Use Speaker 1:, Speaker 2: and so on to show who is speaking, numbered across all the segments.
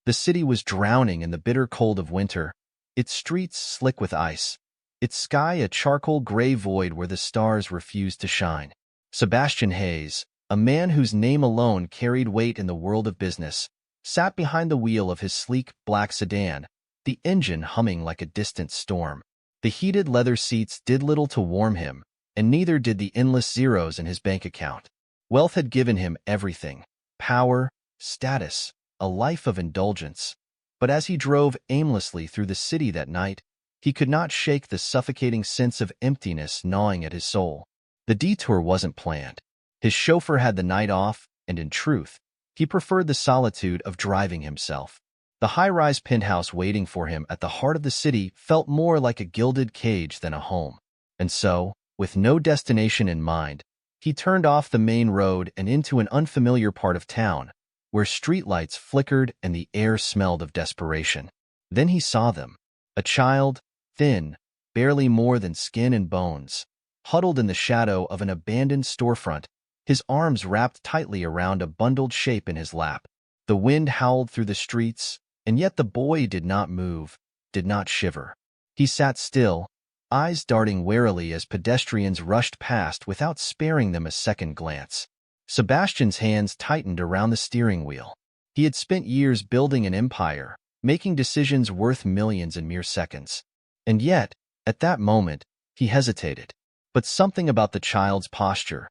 Speaker 1: The city was drowning in the bitter cold of winter, its streets slick with ice, its sky a charcoal gray void where the stars refused to shine. Sebastian Hayes, a man whose name alone carried weight in the world of business, sat behind the wheel of his sleek, black sedan, the engine humming like a distant storm. The heated leather seats did little to warm him, and neither did the endless zeros in his bank account. Wealth had given him everything: power, status, a life of indulgence. But as he drove aimlessly through the city that night, he could not shake the suffocating sense of emptiness gnawing at his soul. The detour wasn't planned. His chauffeur had the night off, and in truth, he preferred the solitude of driving himself. The high-rise penthouse waiting for him at the heart of the city felt more like a gilded cage than a home. And so, with no destination in mind, he turned off the main road and into an unfamiliar part of town, where streetlights flickered and the air smelled of desperation. Then he saw them. A child, thin, barely more than skin and bones, huddled in the shadow of an abandoned storefront, his arms wrapped tightly around a bundled shape in his lap. The wind howled through the streets, and yet the boy did not move, did not shiver. He sat still, eyes darting warily as pedestrians rushed past without sparing them a second glance. Sebastian's hands tightened around the steering wheel. He had spent years building an empire, making decisions worth millions in mere seconds. And yet, at that moment, he hesitated. But something about the child's posture,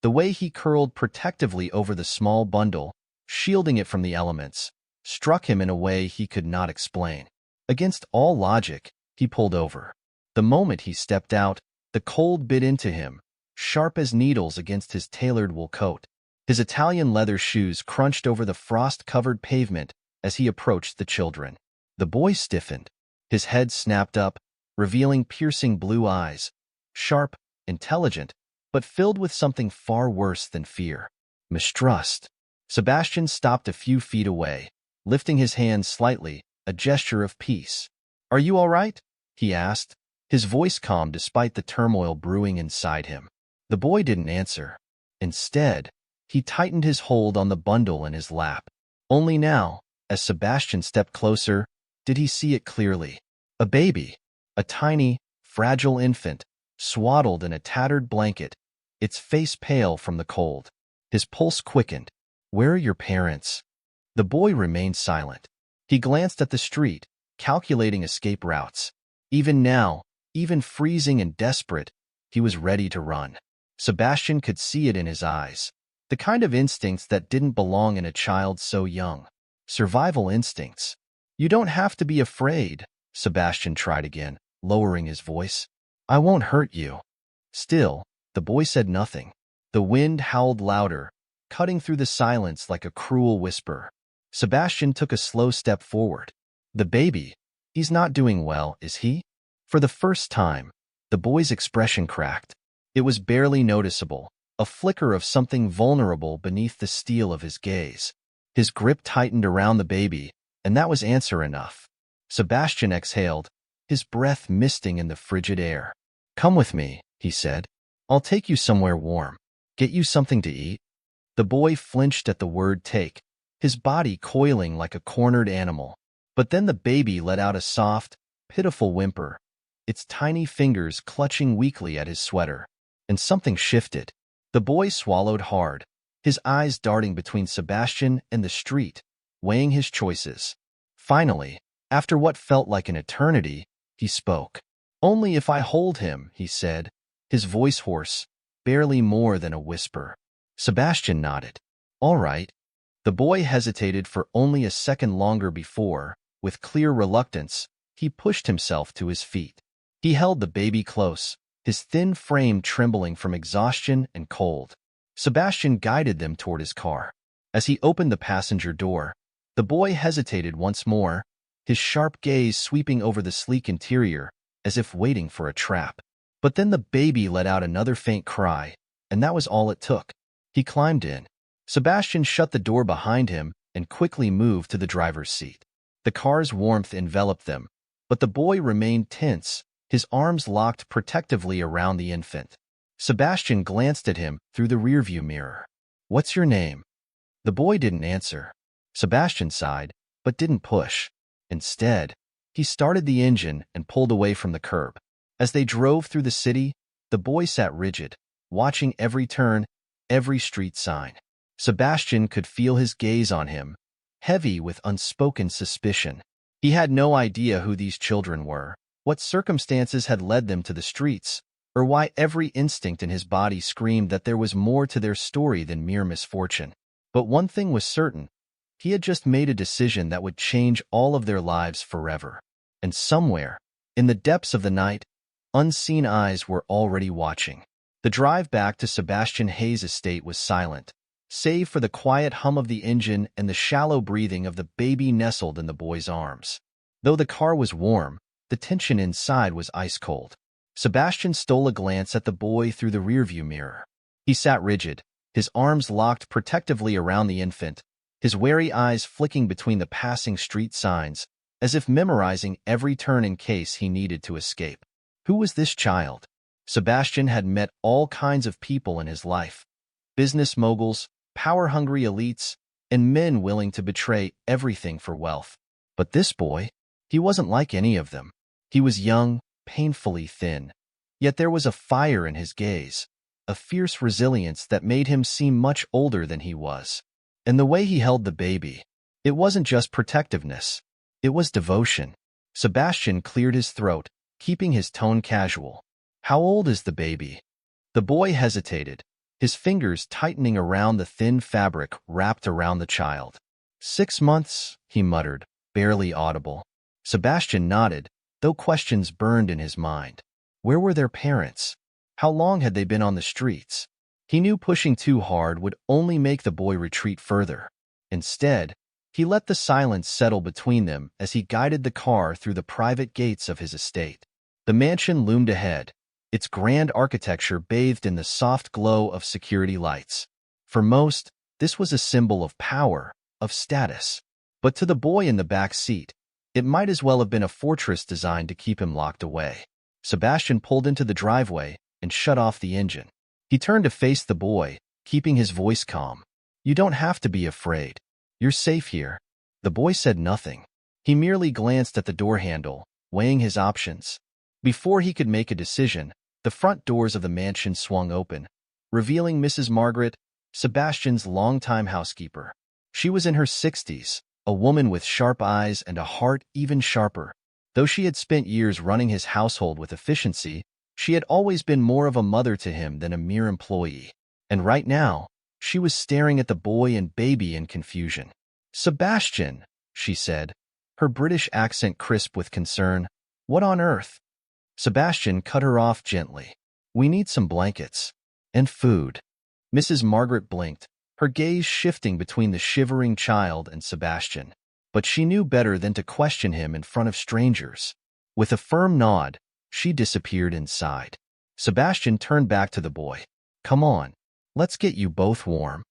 Speaker 1: the way he curled protectively over the small bundle, shielding it from the elements, struck him in a way he could not explain. Against all logic, he pulled over. The moment he stepped out, the cold bit into him, sharp as needles against his tailored wool coat. His Italian leather shoes crunched over the frost-covered pavement as he approached the children. The boy stiffened. His head snapped up, revealing piercing blue eyes, sharp, intelligent, but filled with something far worse than fear: mistrust. Sebastian stopped a few feet away, lifting his hand slightly, a gesture of peace. "Are you all right?" he asked, his voice calm despite the turmoil brewing inside him. The boy didn't answer. Instead, he tightened his hold on the bundle in his lap. Only now, as Sebastian stepped closer, did he see it clearly. A baby, a tiny, fragile infant, swaddled in a tattered blanket, its face pale from the cold. His pulse quickened. "Where are your parents?" The boy remained silent. He glanced at the street, calculating escape routes. Even now, even freezing and desperate, he was ready to run. Sebastian could see it in his eyes. The kind of instincts that didn't belong in a child so young. Survival instincts. "You don't have to be afraid," Sebastian tried again, lowering his voice. "I won't hurt you." Still, the boy said nothing. The wind howled louder, cutting through the silence like a cruel whisper. Sebastian took a slow step forward. "The baby, he's not doing well, is he?" For the first time, the boy's expression cracked. It was barely noticeable, a flicker of something vulnerable beneath the steel of his gaze. His grip tightened around the baby, and that was answer enough. Sebastian exhaled, his breath misting in the frigid air. "Come with me," he said. "I'll take you somewhere warm. Get you something to eat." The boy flinched at the word take, his body coiling like a cornered animal. But then the baby let out a soft, pitiful whimper, its tiny fingers clutching weakly at his sweater. And something shifted. The boy swallowed hard, his eyes darting between Sebastian and the street, weighing his choices. Finally, after what felt like an eternity, he spoke. "Only if I hold him," he said, his voice hoarse, barely more than a whisper. Sebastian nodded. "All right." The boy hesitated for only a second longer before, with clear reluctance, he pushed himself to his feet. He held the baby close, his thin frame trembling from exhaustion and cold. Sebastian guided them toward his car. As he opened the passenger door, the boy hesitated once more, his sharp gaze sweeping over the sleek interior, as if waiting for a trap. But then the baby let out another faint cry, and that was all it took. He climbed in. Sebastian shut the door behind him and quickly moved to the driver's seat. The car's warmth enveloped them, but the boy remained tense, his arms locked protectively around the infant. Sebastian glanced at him through the rearview mirror. "What's your name?" The boy didn't answer. Sebastian sighed. but didn't push. Instead, he started the engine and pulled away from the curb. As they drove through the city, the boy sat rigid, watching every turn, every street sign. Sebastian could feel his gaze on him, heavy with unspoken suspicion. He had no idea who these children were, what circumstances had led them to the streets, or why every instinct in his body screamed that there was more to their story than mere misfortune. But one thing was certain. He had just made a decision that would change all of their lives forever. And somewhere, in the depths of the night, unseen eyes were already watching. The drive back to Sebastian Hayes' estate was silent, save for the quiet hum of the engine and the shallow breathing of the baby nestled in the boy's arms. Though the car was warm, the tension inside was ice-cold. Sebastian stole a glance at the boy through the rearview mirror. He sat rigid, his arms locked protectively around the infant, his wary eyes flicking between the passing street signs, as if memorizing every turn in case he needed to escape. Who was this child? Sebastian had met all kinds of people in his life. Business moguls, power-hungry elites, and men willing to betray everything for wealth. But this boy, he wasn't like any of them. He was young, painfully thin. Yet there was a fire in his gaze, a fierce resilience that made him seem much older than he was. And the way he held the baby, it wasn't just protectiveness, it was devotion. Sebastian cleared his throat, keeping his tone casual. "How old is the baby?" The boy hesitated, his fingers tightening around the thin fabric wrapped around the child. 6 months, he muttered, barely audible. Sebastian nodded, though questions burned in his mind. Where were their parents? How long had they been on the streets? He knew pushing too hard would only make the boy retreat further. Instead, he let the silence settle between them as he guided the car through the private gates of his estate. The mansion loomed ahead, its grand architecture bathed in the soft glow of security lights. For most, this was a symbol of power, of status. But to the boy in the back seat, it might as well have been a fortress designed to keep him locked away. Sebastian pulled into the driveway and shut off the engine. He turned to face the boy, keeping his voice calm. "You don't have to be afraid. You're safe here." The boy said nothing. He merely glanced at the door handle, weighing his options. Before he could make a decision, the front doors of the mansion swung open, revealing Mrs. Margaret, Sebastian's longtime housekeeper. She was in her 60s, a woman with sharp eyes and a heart even sharper. Though she had spent years running his household with efficiency, she had always been more of a mother to him than a mere employee. And right now, she was staring at the boy and baby in confusion. "Sebastian," she said, her British accent crisp with concern. "What on earth?" Sebastian cut her off gently. "We need some blankets. And food." Mrs. Margaret blinked, her gaze shifting between the shivering child and Sebastian. But she knew better than to question him in front of strangers. With a firm nod, she disappeared inside. Sebastian turned back to the boy. "Come on, let's get you both warm."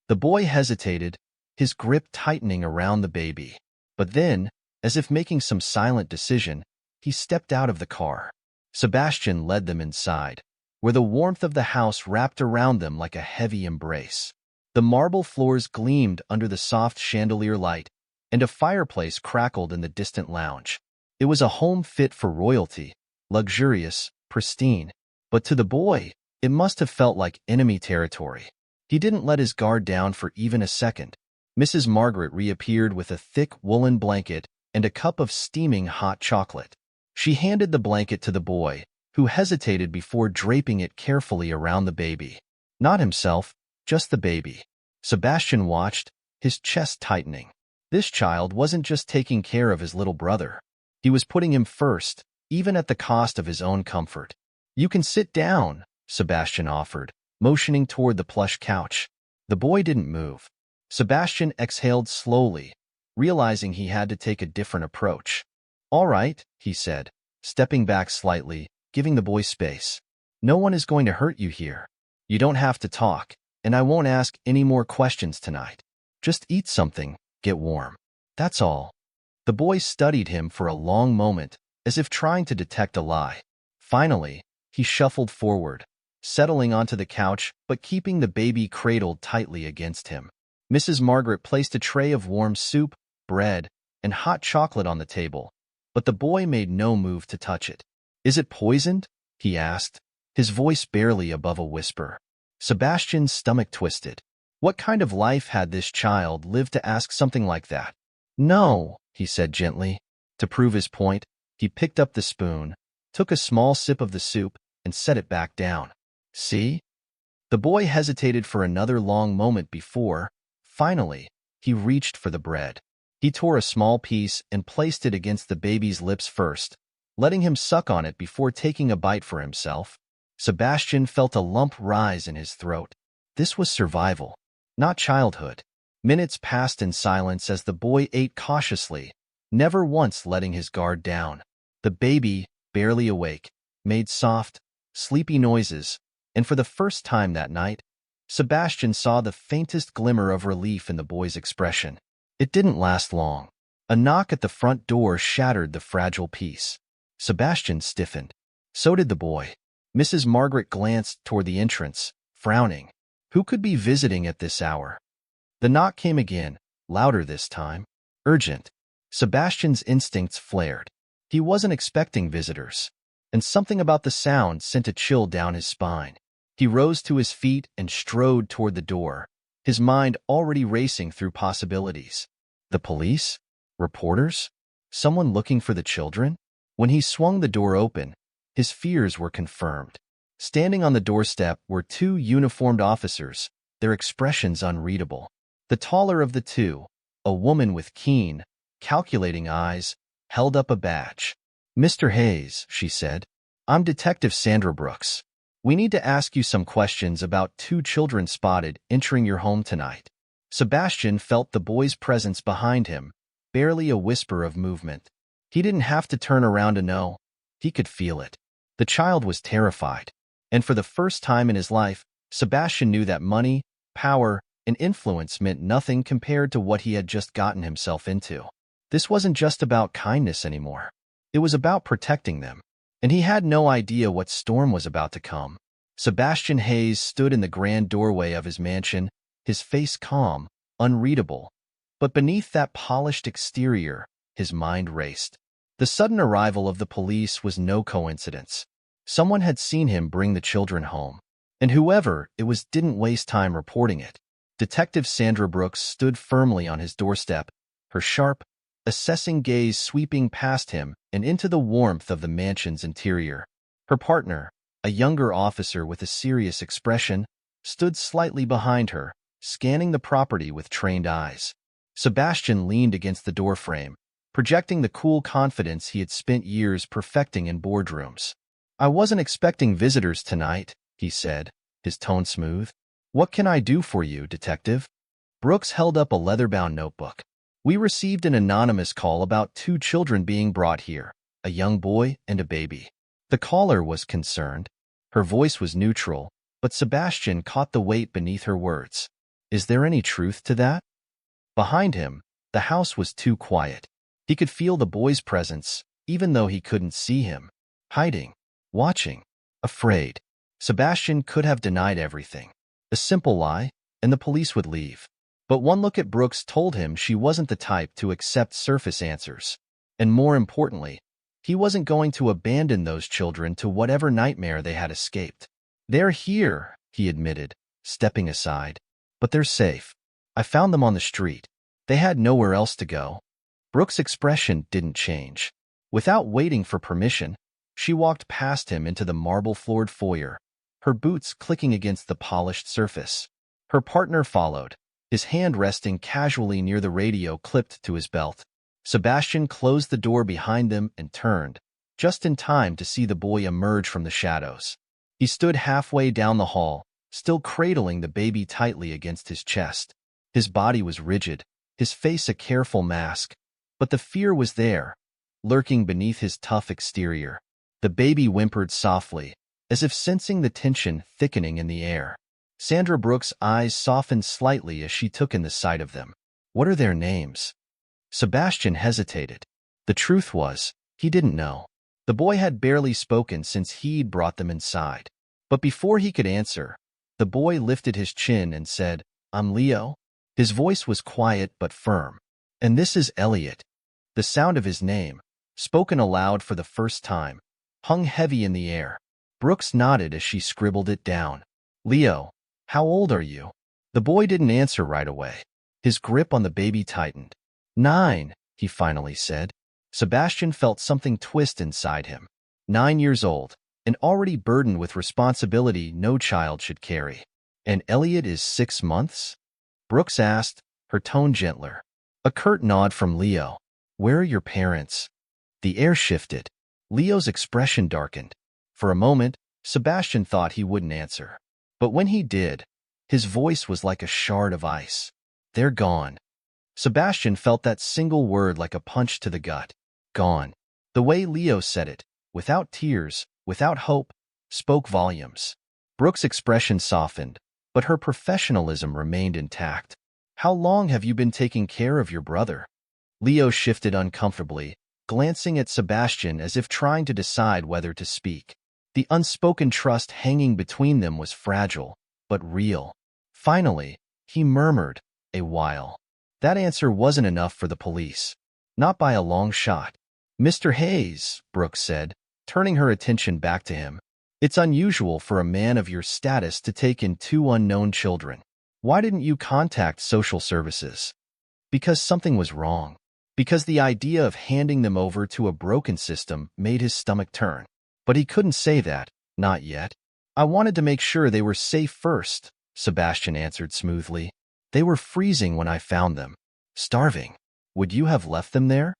Speaker 1: The boy hesitated, his grip tightening around the baby. But then, as if making some silent decision, he stepped out of the car. Sebastian led them inside, where the warmth of the house wrapped around them like a heavy embrace. The marble floors gleamed under the soft chandelier light, and a fireplace crackled in the distant lounge. It was a home fit for royalty, luxurious, pristine. But to the boy, it must have felt like enemy territory. He didn't let his guard down for even a second. Mrs. Margaret reappeared with a thick woolen blanket and a cup of steaming hot chocolate. She handed the blanket to the boy, who hesitated before draping it carefully around the baby. Not himself, just the baby. Sebastian watched, his chest tightening. This child wasn't just taking care of his little brother. He was putting him first, even at the cost of his own comfort. "You can sit down," Sebastian offered, motioning toward the plush couch. The boy didn't move. Sebastian exhaled slowly, realizing he had to take a different approach. "All right," he said, stepping back slightly, giving the boy space. "No one is going to hurt you here. You don't have to talk, and I won't ask any more questions tonight. Just eat something, get warm. That's all." The boy studied him for a long moment, as if trying to detect a lie. Finally, he shuffled forward, settling onto the couch but keeping the baby cradled tightly against him. Mrs. Margaret placed a tray of warm soup, bread, and hot chocolate on the table, but the boy made no move to touch it. "Is it poisoned?" he asked, his voice barely above a whisper. Sebastian's stomach twisted. What kind of life had this child lived to ask something like that? "No," he said gently. To prove his point, he picked up the spoon, took a small sip of the soup, and set it back down. "See?" The boy hesitated for another long moment before, finally, he reached for the bread. He tore a small piece and placed it against the baby's lips first, letting him suck on it before taking a bite for himself. Sebastian felt a lump rise in his throat. This was survival, not childhood. Minutes passed in silence as the boy ate cautiously, never once letting his guard down. The baby, barely awake, made soft, sleepy noises, and for the first time that night, Sebastian saw the faintest glimmer of relief in the boy's expression. It didn't last long. A knock at the front door shattered the fragile peace. Sebastian stiffened. So did the boy. Mrs. Margaret glanced toward the entrance, frowning. Who could be visiting at this hour? The knock came again, louder this time. Urgent. Sebastian's instincts flared. He wasn't expecting visitors, and something about the sound sent a chill down his spine. He rose to his feet and strode toward the door, his mind already racing through possibilities. The police? Reporters? Someone looking for the children? When he swung the door open, his fears were confirmed. Standing on the doorstep were two uniformed officers, their expressions unreadable. The taller of the two, a woman with keen, calculating eyes, held up a badge. "Mr. Hayes," she said, "I'm Detective Sandra Brooks. We need to ask you some questions about two children spotted entering your home tonight." Sebastian felt the boy's presence behind him, barely a whisper of movement. He didn't have to turn around to know. He could feel it. The child was terrified, and for the first time in his life, Sebastian knew that money, power, and influence meant nothing compared to what he had just gotten himself into. This wasn't just about kindness anymore. It was about protecting them, and he had no idea what storm was about to come. Sebastian Hayes stood in the grand doorway of his mansion, his face calm, unreadable. But beneath that polished exterior, his mind raced. The sudden arrival of the police was no coincidence. Someone had seen him bring the children home, and whoever it was didn't waste time reporting it. Detective Sandra Brooks stood firmly on his doorstep, her sharp, assessing gaze sweeping past him and into the warmth of the mansion's interior. Her partner, a younger officer with a serious expression, stood slightly behind her, scanning the property with trained eyes. Sebastian leaned against the doorframe, projecting the cool confidence he had spent years perfecting in boardrooms. "I wasn't expecting visitors tonight," he said, his tone smooth. "What can I do for you, Detective?" Brooks held up a leather-bound notebook. "We received an anonymous call about two children being brought here, a young boy and a baby." The caller was concerned. Her voice was neutral, but Sebastian caught the weight beneath her words. Is there any truth to that? Behind him, the house was too quiet. He could feel the boy's presence, even though he couldn't see him. Hiding, watching, afraid. Sebastian could have denied everything. A simple lie, and the police would leave. But one look at Brooks told him she wasn't the type to accept surface answers. And more importantly, he wasn't going to abandon those children to whatever nightmare they had escaped. "They're here," he admitted, stepping aside. "But they're safe. I found them on the street. They had nowhere else to go." Brooks' expression didn't change. Without waiting for permission, she walked past him into the marble-floored foyer, her boots clicking against the polished surface. Her partner followed, his hand resting casually near the radio clipped to his belt. Sebastian closed the door behind them and turned, just in time to see the boy emerge from the shadows. He stood halfway down the hall, still cradling the baby tightly against his chest. His body was rigid, his face a careful mask, but the fear was there, lurking beneath his tough exterior. The baby whimpered softly, as if sensing the tension thickening in the air. Sandra Brooks' eyes softened slightly as she took in the sight of them. "What are their names?" Sebastian hesitated. The truth was, he didn't know. The boy had barely spoken since he'd brought them inside. But before he could answer, the boy lifted his chin and said, "I'm Leo." His voice was quiet but firm. "And this is Elliot." The sound of his name, spoken aloud for the first time, hung heavy in the air. Brooks nodded as she scribbled it down. Leo, how old are you? The boy didn't answer right away. His grip on the baby tightened. 9, he finally said. Sebastian felt something twist inside him. 9 years old, and already burdened with responsibility no child should carry. And Elliot is 6 months? Brooks asked, her tone gentler. A curt nod from Leo. Where are your parents? The air shifted. Leo's expression darkened. For a moment, Sebastian thought he wouldn't answer. But when he did, his voice was like a shard of ice. They're gone. Sebastian felt that single word like a punch to the gut. Gone. The way Leo said it, without tears, without hope, spoke volumes. Brooke's expression softened, but her professionalism remained intact. How long have you been taking care of your brother? Leo shifted uncomfortably, glancing at Sebastian as if trying to decide whether to speak. The unspoken trust hanging between them was fragile, but real. Finally, he murmured, a while. That answer wasn't enough for the police. Not by a long shot. Mr. Hayes, Brooke said, turning her attention back to him. It's unusual for a man of your status to take in 2 unknown children. Why didn't you contact social services? Because something was wrong. Because the idea of handing them over to a broken system made his stomach turn. But he couldn't say that, not yet. I wanted to make sure they were safe first, Sebastian answered smoothly. They were freezing when I found them. Starving. Would you have left them there?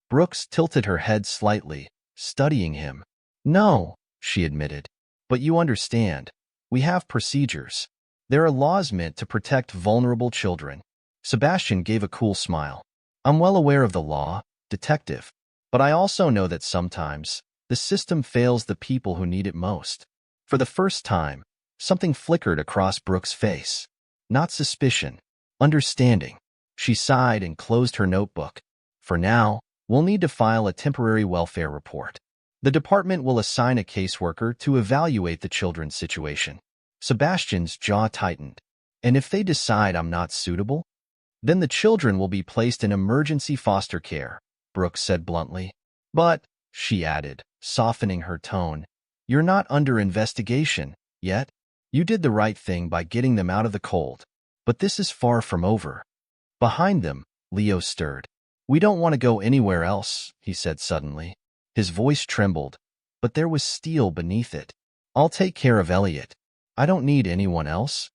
Speaker 1: Brooks tilted her head slightly, studying him. No, she admitted. But you understand. We have procedures. There are laws meant to protect vulnerable children. Sebastian gave a cool smile. I'm well aware of the law, detective. But I also know that sometimes the system fails the people who need it most. For the first time, something flickered across Brooke's face. Not suspicion, understanding. She sighed and closed her notebook. For now, we'll need to file a temporary welfare report. The department will assign a caseworker to evaluate the children's situation. Sebastian's jaw tightened. And if they decide I'm not suitable? Then the children will be placed in emergency foster care, Brooks said bluntly. But, she added, softening her tone, you're not under investigation, yet. You did the right thing by getting them out of the cold. But this is far from over. Behind them, Leo stirred. We don't want to go anywhere else, he said suddenly. His voice trembled, but there was steel beneath it. I'll take care of Elliot. I don't need anyone else.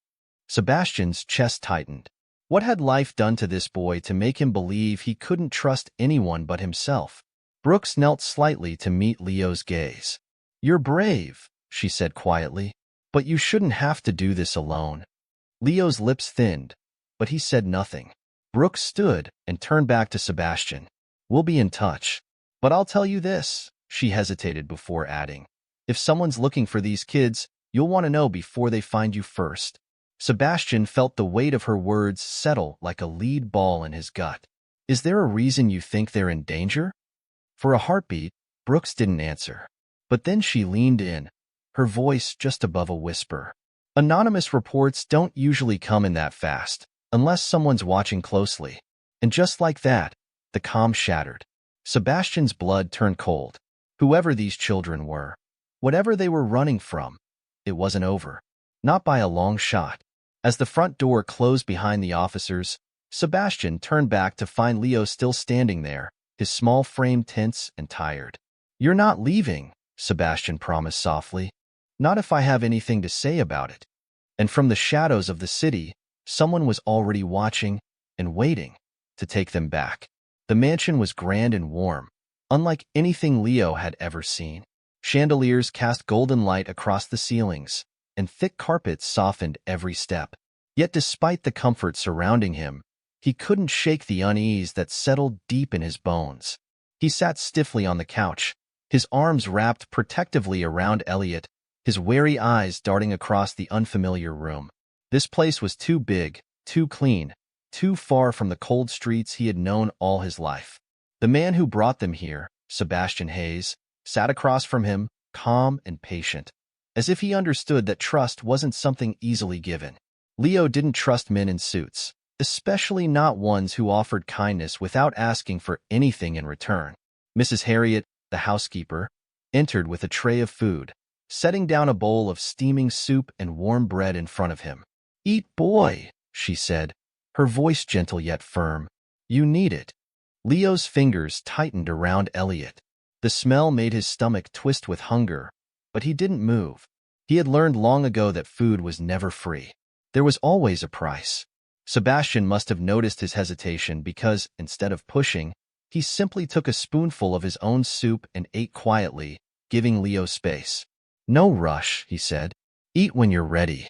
Speaker 1: Sebastian's chest tightened. What had life done to this boy to make him believe he couldn't trust anyone but himself? Brooks knelt slightly to meet Leo's gaze. You're brave, she said quietly, but you shouldn't have to do this alone. Leo's lips thinned, but he said nothing. Brooks stood and turned back to Sebastian. We'll be in touch. But I'll tell you this, she hesitated before adding. If someone's looking for these kids, you'll want to know before they find you first. Sebastian felt the weight of her words settle like a lead ball in his gut. Is there a reason you think they're in danger? For a heartbeat, Brooks didn't answer. But then she leaned in, her voice just above a whisper. Anonymous reports don't usually come in that fast, unless someone's watching closely. And just like that, the calm shattered. Sebastian's blood turned cold. Whoever these children were, whatever they were running from, it wasn't over. Not by a long shot. As the front door closed behind the officers, Sebastian turned back to find Leo still standing there, his small frame tense and tired. You're not leaving, Sebastian promised softly. Not if I have anything to say about it. And from the shadows of the city, someone was already watching and waiting to take them back. The mansion was grand and warm, unlike anything Leo had ever seen. Chandeliers cast golden light across the ceilings, and thick carpets softened every step. Yet despite the comfort surrounding him, he couldn't shake the unease that settled deep in his bones. He sat stiffly on the couch, his arms wrapped protectively around Elliot, his wary eyes darting across the unfamiliar room. This place was too big, too clean, too far from the cold streets he had known all his life. The man who brought them here, Sebastian Hayes, sat across from him, calm and patient, as if he understood that trust wasn't something easily given. Leo didn't trust men in suits. especially not ones who offered kindness without asking for anything in return. Mrs. Harriet, the housekeeper, entered with a tray of food, setting down a bowl of steaming soup and warm bread in front of him. "Eat, boy," she said, her voice gentle yet firm. "You need it." Leo's fingers tightened around Elliot. The smell made his stomach twist with hunger, but he didn't move. He had learned long ago that food was never free. There was always a price. Sebastian must have noticed his hesitation because, instead of pushing, he simply took a spoonful of his own soup and ate quietly, giving Leo space. "No rush," he said. "Eat when you're ready."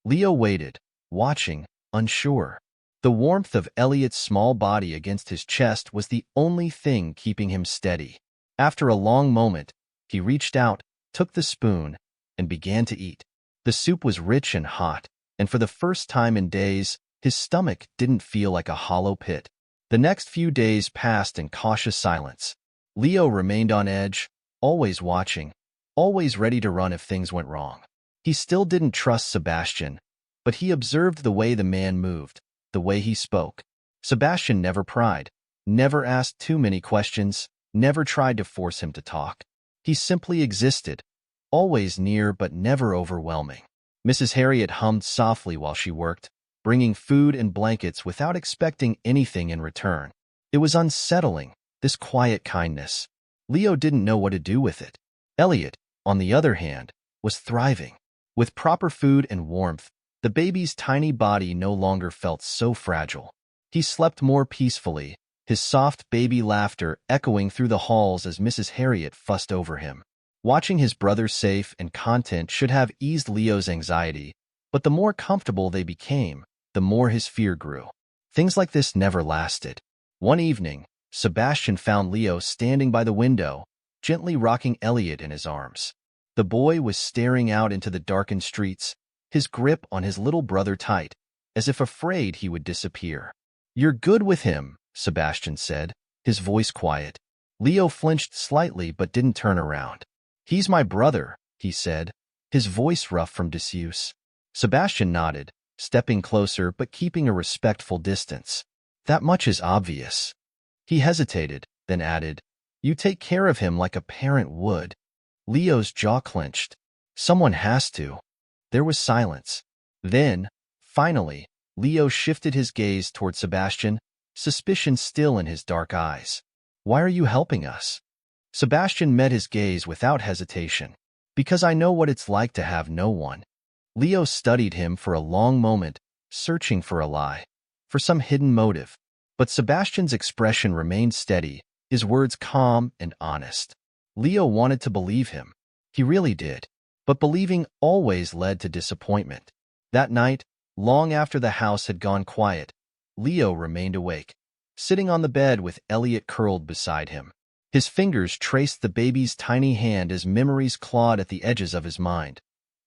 Speaker 1: Leo waited, watching, unsure. The warmth of Elliot's small body against his chest was the only thing keeping him steady. After a long moment, he reached out, took the spoon, and began to eat. The soup was rich and hot, and for the first time in days, his stomach didn't feel like a hollow pit. The next few days passed in cautious silence. Leo remained on edge, always watching, always ready to run if things went wrong. He still didn't trust Sebastian, but he observed the way the man moved, the way he spoke. Sebastian never pried, never asked too many questions, never tried to force him to talk. He simply existed, always near but never overwhelming. Mrs. Harriet hummed softly while she worked, bringing food and blankets without expecting anything in return. It was unsettling, this quiet kindness. Leo didn't know what to do with it. Elliot, on the other hand, was thriving. With proper food and warmth, the baby's tiny body no longer felt so fragile. He slept more peacefully, his soft baby laughter echoing through the halls as Mrs. Harriet fussed over him. Watching his brother safe and content should have eased Leo's anxiety, but the more comfortable they became, the more his fear grew. Things like this never lasted. One evening, Sebastian found Leo standing by the window, gently rocking Elliot in his arms. The boy was staring out into the darkened streets, his grip on his little brother tight, as if afraid he would disappear. "You're good with him," Sebastian said, his voice quiet. Leo flinched slightly but didn't turn around. "He's my brother," he said, his voice rough from disuse. Sebastian nodded, stepping closer but keeping a respectful distance. "That much is obvious." He hesitated, then added, "You take care of him like a parent would." Leo's jaw clenched. "Someone has to." There was silence. Then, finally, Leo shifted his gaze toward Sebastian, suspicion still in his dark eyes. "Why are you helping us?" Sebastian met his gaze without hesitation. "Because I know what it's like to have no one." Leo studied him for a long moment, searching for a lie, for some hidden motive. But Sebastian's expression remained steady, his words calm and honest. Leo wanted to believe him. He really did. But believing always led to disappointment. That night, long after the house had gone quiet, Leo remained awake, sitting on the bed with Elliot curled beside him. His fingers traced the baby's tiny hand as memories clawed at the edges of his mind.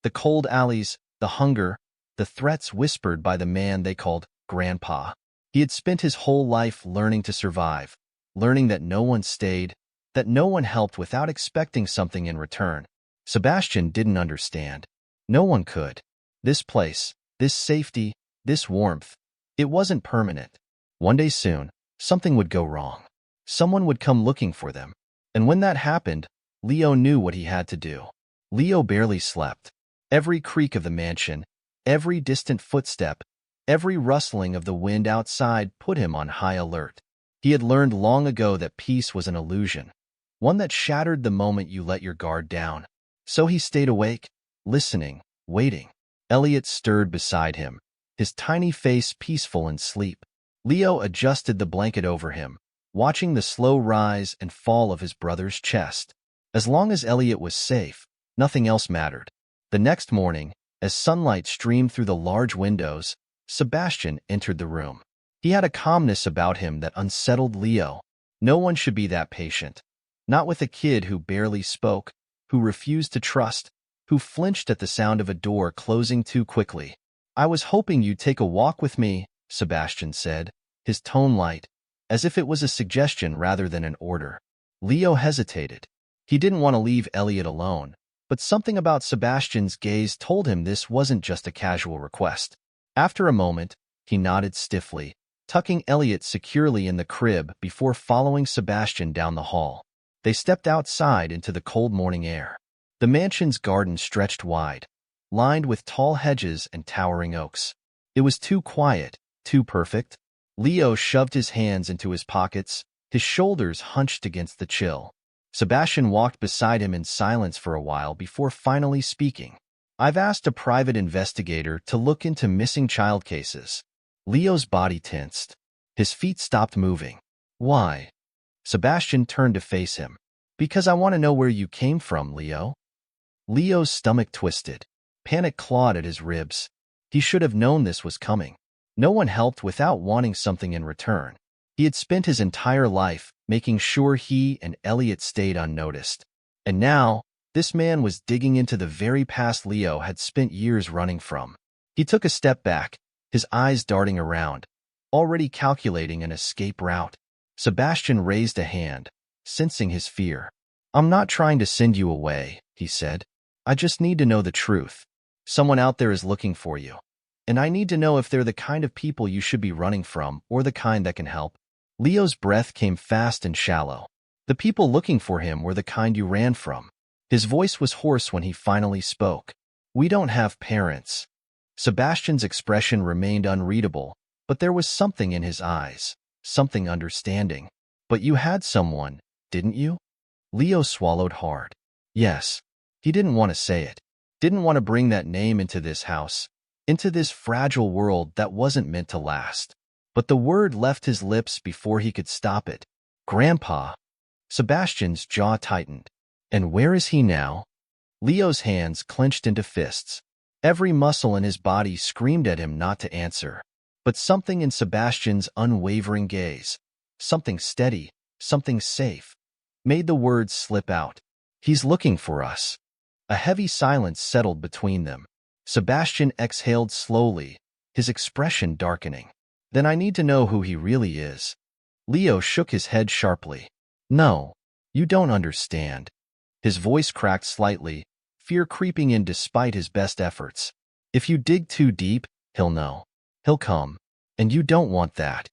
Speaker 1: The cold alleys, the hunger, the threats whispered by the man they called Grandpa. He had spent his whole life learning to survive, learning that no one stayed, that no one helped without expecting something in return. Sebastian didn't understand. No one could. This place, this safety, this warmth, it wasn't permanent. One day soon, something would go wrong. Someone would come looking for them. And when that happened, Leo knew what he had to do. Leo barely slept. Every creak of the mansion, every distant footstep, every rustling of the wind outside put him on high alert. He had learned long ago that peace was an illusion, one that shattered the moment you let your guard down. So he stayed awake, listening, waiting. Elliot stirred beside him, his tiny face peaceful in sleep. Leo adjusted the blanket over him, watching the slow rise and fall of his brother's chest. As long as Elliot was safe, nothing else mattered. The next morning, as sunlight streamed through the large windows, Sebastian entered the room. He had a calmness about him that unsettled Leo. No one should be that patient. Not with a kid who barely spoke, who refused to trust, who flinched at the sound of a door closing too quickly. "I was hoping you'd take a walk with me," Sebastian said, his tone light, as if it was a suggestion rather than an order. Leo hesitated. He didn't want to leave Elliot alone, but something about Sebastian's gaze told him this wasn't just a casual request. After a moment, He nodded stiffly, tucking Elliot securely in the crib before following Sebastian down the hall. They stepped outside into the cold morning air. The mansion's garden stretched wide, lined with tall hedges and towering oaks. It was too quiet, too perfect. Leo shoved his hands into his pockets, his shoulders hunched against the chill. Sebastian walked beside him in silence for a while before finally speaking. "I've asked a private investigator to look into missing child cases." Leo's body tensed. His feet stopped moving. "Why?" Sebastian turned to face him. "Because I want to know where you came from, Leo." Leo's stomach twisted. Panic clawed at his ribs. He should have known this was coming. No one helped without wanting something in return. He had spent his entire life making sure he and Elliot stayed unnoticed. And now, this man was digging into the very past Leo had spent years running from. He took a step back, his eyes darting around, already calculating an escape route. Sebastian raised a hand, sensing his fear. "I'm not trying to send you away," he said. "I just need to know the truth. Someone out there is looking for you. And I need to know if they're the kind of people you should be running from or the kind that can help." Leo's breath came fast and shallow. "The people looking for him were the kind you ran from." His voice was hoarse when he finally spoke. "We don't have parents." Sebastian's expression remained unreadable, but there was something in his eyes, something understanding. "But you had someone, didn't you?" Leo swallowed hard. Yes. He didn't want to say it. Didn't want to bring that name into this house, into this fragile world that wasn't meant to last. But the word left his lips before he could stop it. "Grandpa." Sebastian's jaw tightened. "And where is he now?" Leo's hands clenched into fists. Every muscle in his body screamed at him not to answer. But something in Sebastian's unwavering gaze, something steady, something safe, made the words slip out. "He's looking for us." A heavy silence settled between them. Sebastian exhaled slowly, his expression darkening. "Then I need to know who he really is." Leo shook his head sharply. "No, you don't understand." His voice cracked slightly, fear creeping in despite his best efforts. "If you dig too deep, he'll know. He'll come. And you don't want that."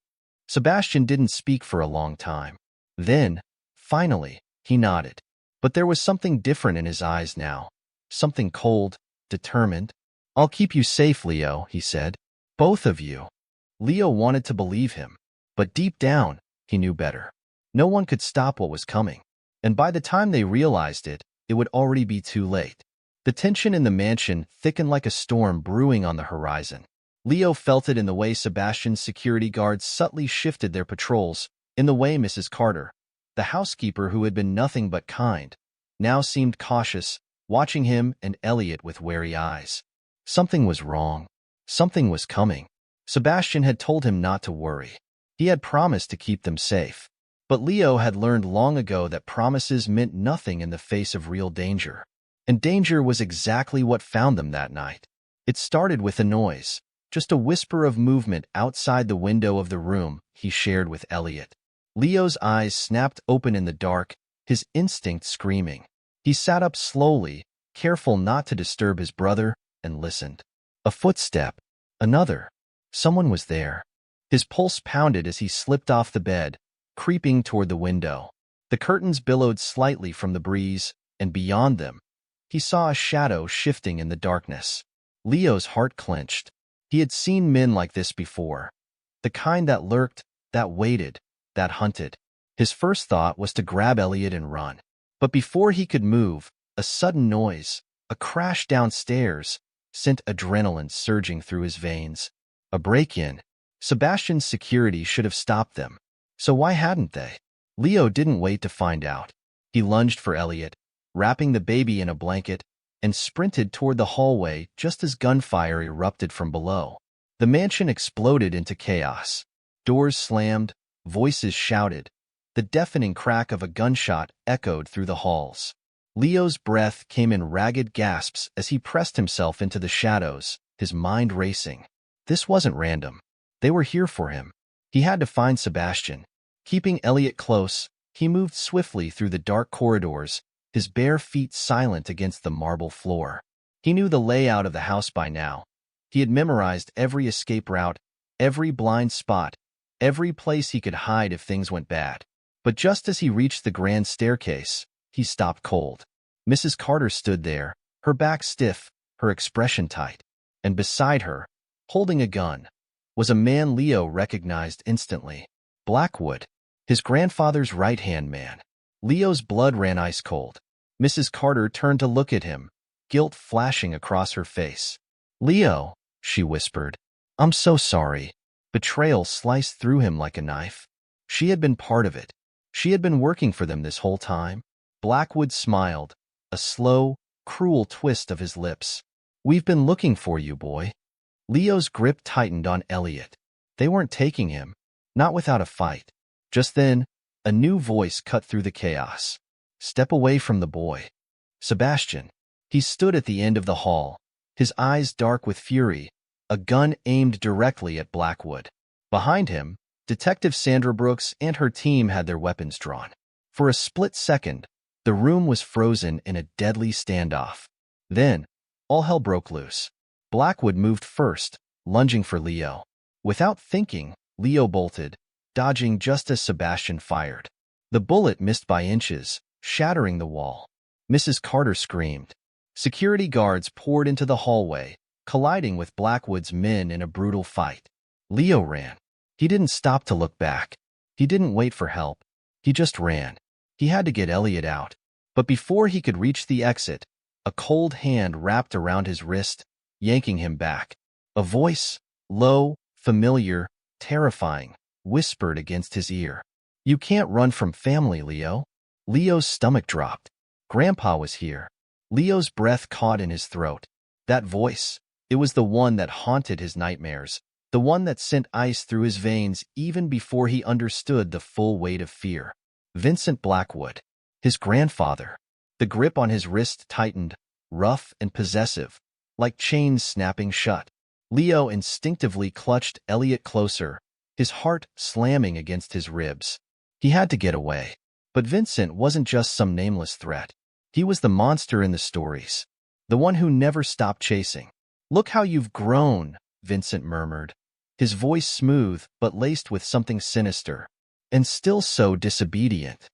Speaker 1: Sebastian didn't speak for a long time. Then, finally, he nodded. But there was something different in his eyes now. Something cold, determined. "I'll keep you safe, Leo," he said. "Both of you." Leo wanted to believe him, but deep down, he knew better. No one could stop what was coming. And by the time they realized it, it would already be too late. The tension in the mansion thickened like a storm brewing on the horizon. Leo felt it in the way Sebastian's security guards subtly shifted their patrols, in the way Mrs. Carter, the housekeeper who had been nothing but kind, now seemed cautious, watching him and Elliot with wary eyes. Something was wrong. Something was coming. Sebastian had told him not to worry. He had promised to keep them safe. But Leo had learned long ago that promises meant nothing in the face of real danger. And danger was exactly what found them that night. It started with a noise, just a whisper of movement outside the window of the room he shared with Elliot. Leo's eyes snapped open in the dark, his instinct screaming. He sat up slowly, careful not to disturb his brother, and listened. A footstep. Another. Someone was there. His pulse pounded as he slipped off the bed, creeping toward the window. The curtains billowed slightly from the breeze, and beyond them, he saw a shadow shifting in the darkness. Leo's heart clenched. He had seen men like this before. The kind that lurked, that waited, that hunted. His first thought was to grab Elliot and run. But before he could move, a sudden noise, a crash downstairs, sent adrenaline surging through his veins. A break-in. Sebastian's security should have stopped them. So why hadn't they? Leo didn't wait to find out. He lunged for Elliot, wrapping the baby in a blanket, and sprinted toward the hallway just as gunfire erupted from below. The mansion exploded into chaos. Doors slammed, voices shouted. The deafening crack of a gunshot echoed through the halls. Leo's breath came in ragged gasps as he pressed himself into the shadows, his mind racing. This wasn't random. They were here for him. He had to find Sebastian. Keeping Elliot close, he moved swiftly through the dark corridors, his bare feet silent against the marble floor. He knew the layout of the house by now. He had memorized every escape route, every blind spot, every place he could hide if things went bad. But just as he reached the grand staircase, he stopped cold. Mrs. Carter stood there, her back stiff, her expression tight. And beside her, holding a gun, was a man Leo recognized instantly. Blackwood, his grandfather's right-hand man. Leo's blood ran ice cold. Mrs. Carter turned to look at him, guilt flashing across her face. "Leo," she whispered, "I'm so sorry." Betrayal sliced through him like a knife. She had been part of it. She had been working for them this whole time. Blackwood smiled, a slow, cruel twist of his lips. "We've been looking for you, boy." Leo's grip tightened on Elliot. They weren't taking him, not without a fight. Just then, a new voice cut through the chaos. "Step away from the boy." Sebastian. He stood at the end of the hall, his eyes dark with fury, a gun aimed directly at Blackwood. Behind him, Detective Sandra Brooks and her team had their weapons drawn. For a split second, the room was frozen in a deadly standoff. Then, all hell broke loose. Blackwood moved first, lunging for Leo. Without thinking, Leo bolted, dodging just as Sebastian fired. The bullet missed by inches, shattering the wall. Mrs. Carter screamed. Security guards poured into the hallway, colliding with Blackwood's men in a brutal fight. Leo ran. He didn't stop to look back. He didn't wait for help. He just ran. He had to get Elliot out. But before he could reach the exit, a cold hand wrapped around his wrist, yanking him back. A voice, low, familiar, terrifying, whispered against his ear. "You can't run from family, Leo." Leo's stomach dropped. Grandpa was here. Leo's breath caught in his throat. That voice, it was the one that haunted his nightmares, the one that sent ice through his veins even before he understood the full weight of fear. Vincent Blackwood, his grandfather. The grip on his wrist tightened, rough and possessive, like chains snapping shut. Leo instinctively clutched Elliot closer, his heart slamming against his ribs. He had to get away. But Vincent wasn't just some nameless threat. He was the monster in the stories, the one who never stopped chasing. "Look how you've grown," Vincent murmured, his voice smooth but laced with something sinister, "and still so disobedient."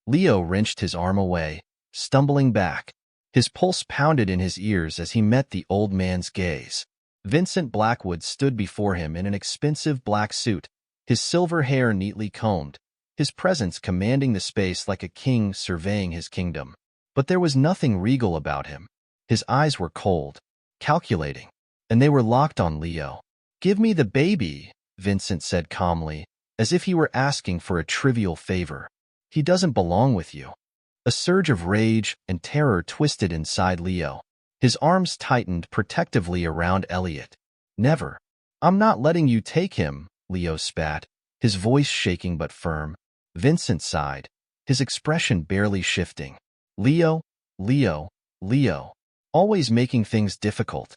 Speaker 1: Leo wrenched his arm away, stumbling back. His pulse pounded in his ears as he met the old man's gaze. Vincent Blackwood stood before him in an expensive black suit, his silver hair neatly combed, his presence commanding the space like a king surveying his kingdom. But there was nothing regal about him. His eyes were cold, calculating, and they were locked on Leo. "Give me the baby," Vincent said calmly, as if he were asking for a trivial favor. "He doesn't belong with you." A surge of rage and terror twisted inside Leo. His arms tightened protectively around Elliot. "Never. I'm not letting you take him," Leo spat, his voice shaking but firm. Vincent sighed, his expression barely shifting. "Leo, Leo, Leo," always making things difficult.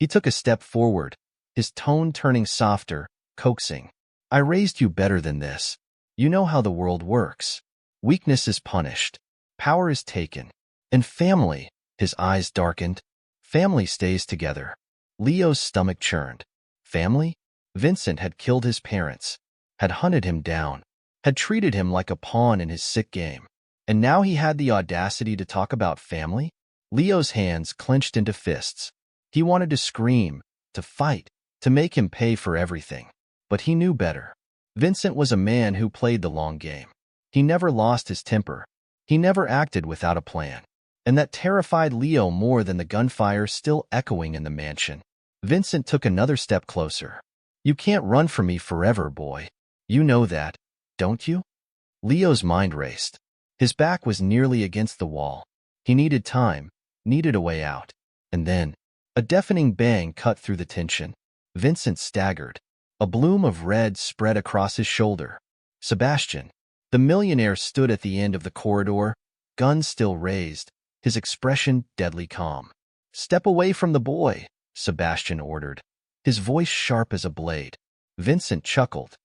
Speaker 1: He took a step forward, his tone turning softer, coaxing. "I raised you better than this. You know how the world works. Weakness is punished. Power is taken. And family," his eyes darkened, "family stays together." Leo's stomach churned. Family? Vincent had killed his parents, had hunted him down, had treated him like a pawn in his sick game. And now he had the audacity to talk about family? Leo's hands clenched into fists. He wanted to scream, to fight, to make him pay for everything. But he knew better. Vincent was a man who played the long game. He never lost his temper. He never acted without a plan. And that terrified Leo more than the gunfire still echoing in the mansion. Vincent took another step closer. "You can't run from me forever, boy. You know that, don't you?" Leo's mind raced. His back was nearly against the wall. He needed time, needed a way out. And then, a deafening bang cut through the tension. Vincent staggered. A bloom of red spread across his shoulder. Sebastian, the millionaire, stood at the end of the corridor, gun still raised, his expression deadly calm. "Step away from the boy," Sebastian ordered, his voice sharp as a blade. Vincent chuckled.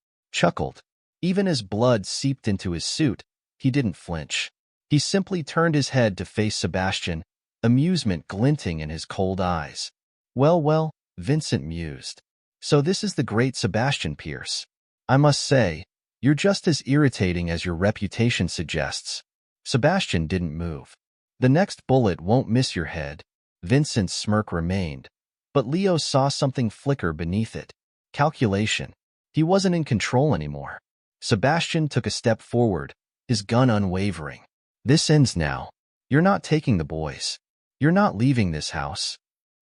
Speaker 1: Even as blood seeped into his suit, he didn't flinch. He simply turned his head to face Sebastian, amusement glinting in his cold eyes. Well, Vincent mused. So this is the great Sebastian Pierce. I must say, you're just as irritating as your reputation suggests. Sebastian didn't move. The next bullet won't miss your head. Vincent's smirk remained. But Leo saw something flicker beneath it. Calculation. He wasn't in control anymore. Sebastian took a step forward, his gun unwavering. This ends now. You're not taking the boys. You're not leaving this house.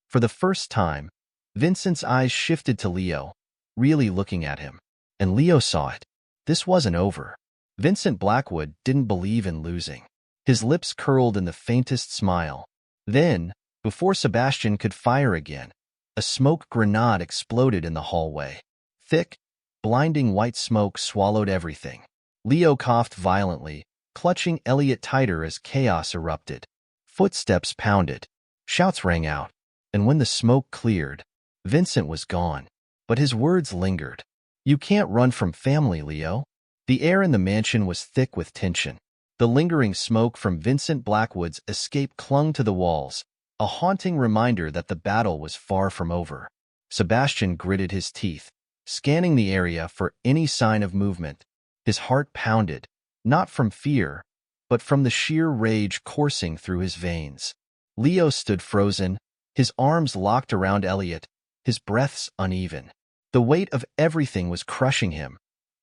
Speaker 1: For the first time, Vincent's eyes shifted to Leo, really looking at him. And Leo saw it. This wasn't over. Vincent Blackwood didn't believe in losing. His lips curled in the faintest smile. Then, before Sebastian could fire again, a smoke grenade exploded in the hallway. Thick, blinding white smoke swallowed everything. Leo coughed violently, clutching Elliot tighter as chaos erupted. Footsteps pounded. Shouts rang out. And when the smoke cleared, Vincent was gone. But his words lingered. You can't run from family, Leo. The air in the mansion was thick with tension. The lingering smoke from Vincent Blackwood's escape clung to the walls, a haunting reminder that the battle was far from over. Sebastian gritted his teeth, scanning the area for any sign of movement. His heart pounded, not from fear, but from the sheer rage coursing through his veins. Leo stood frozen, his arms locked around Elliot, his breaths uneven. The weight of everything was crushing him.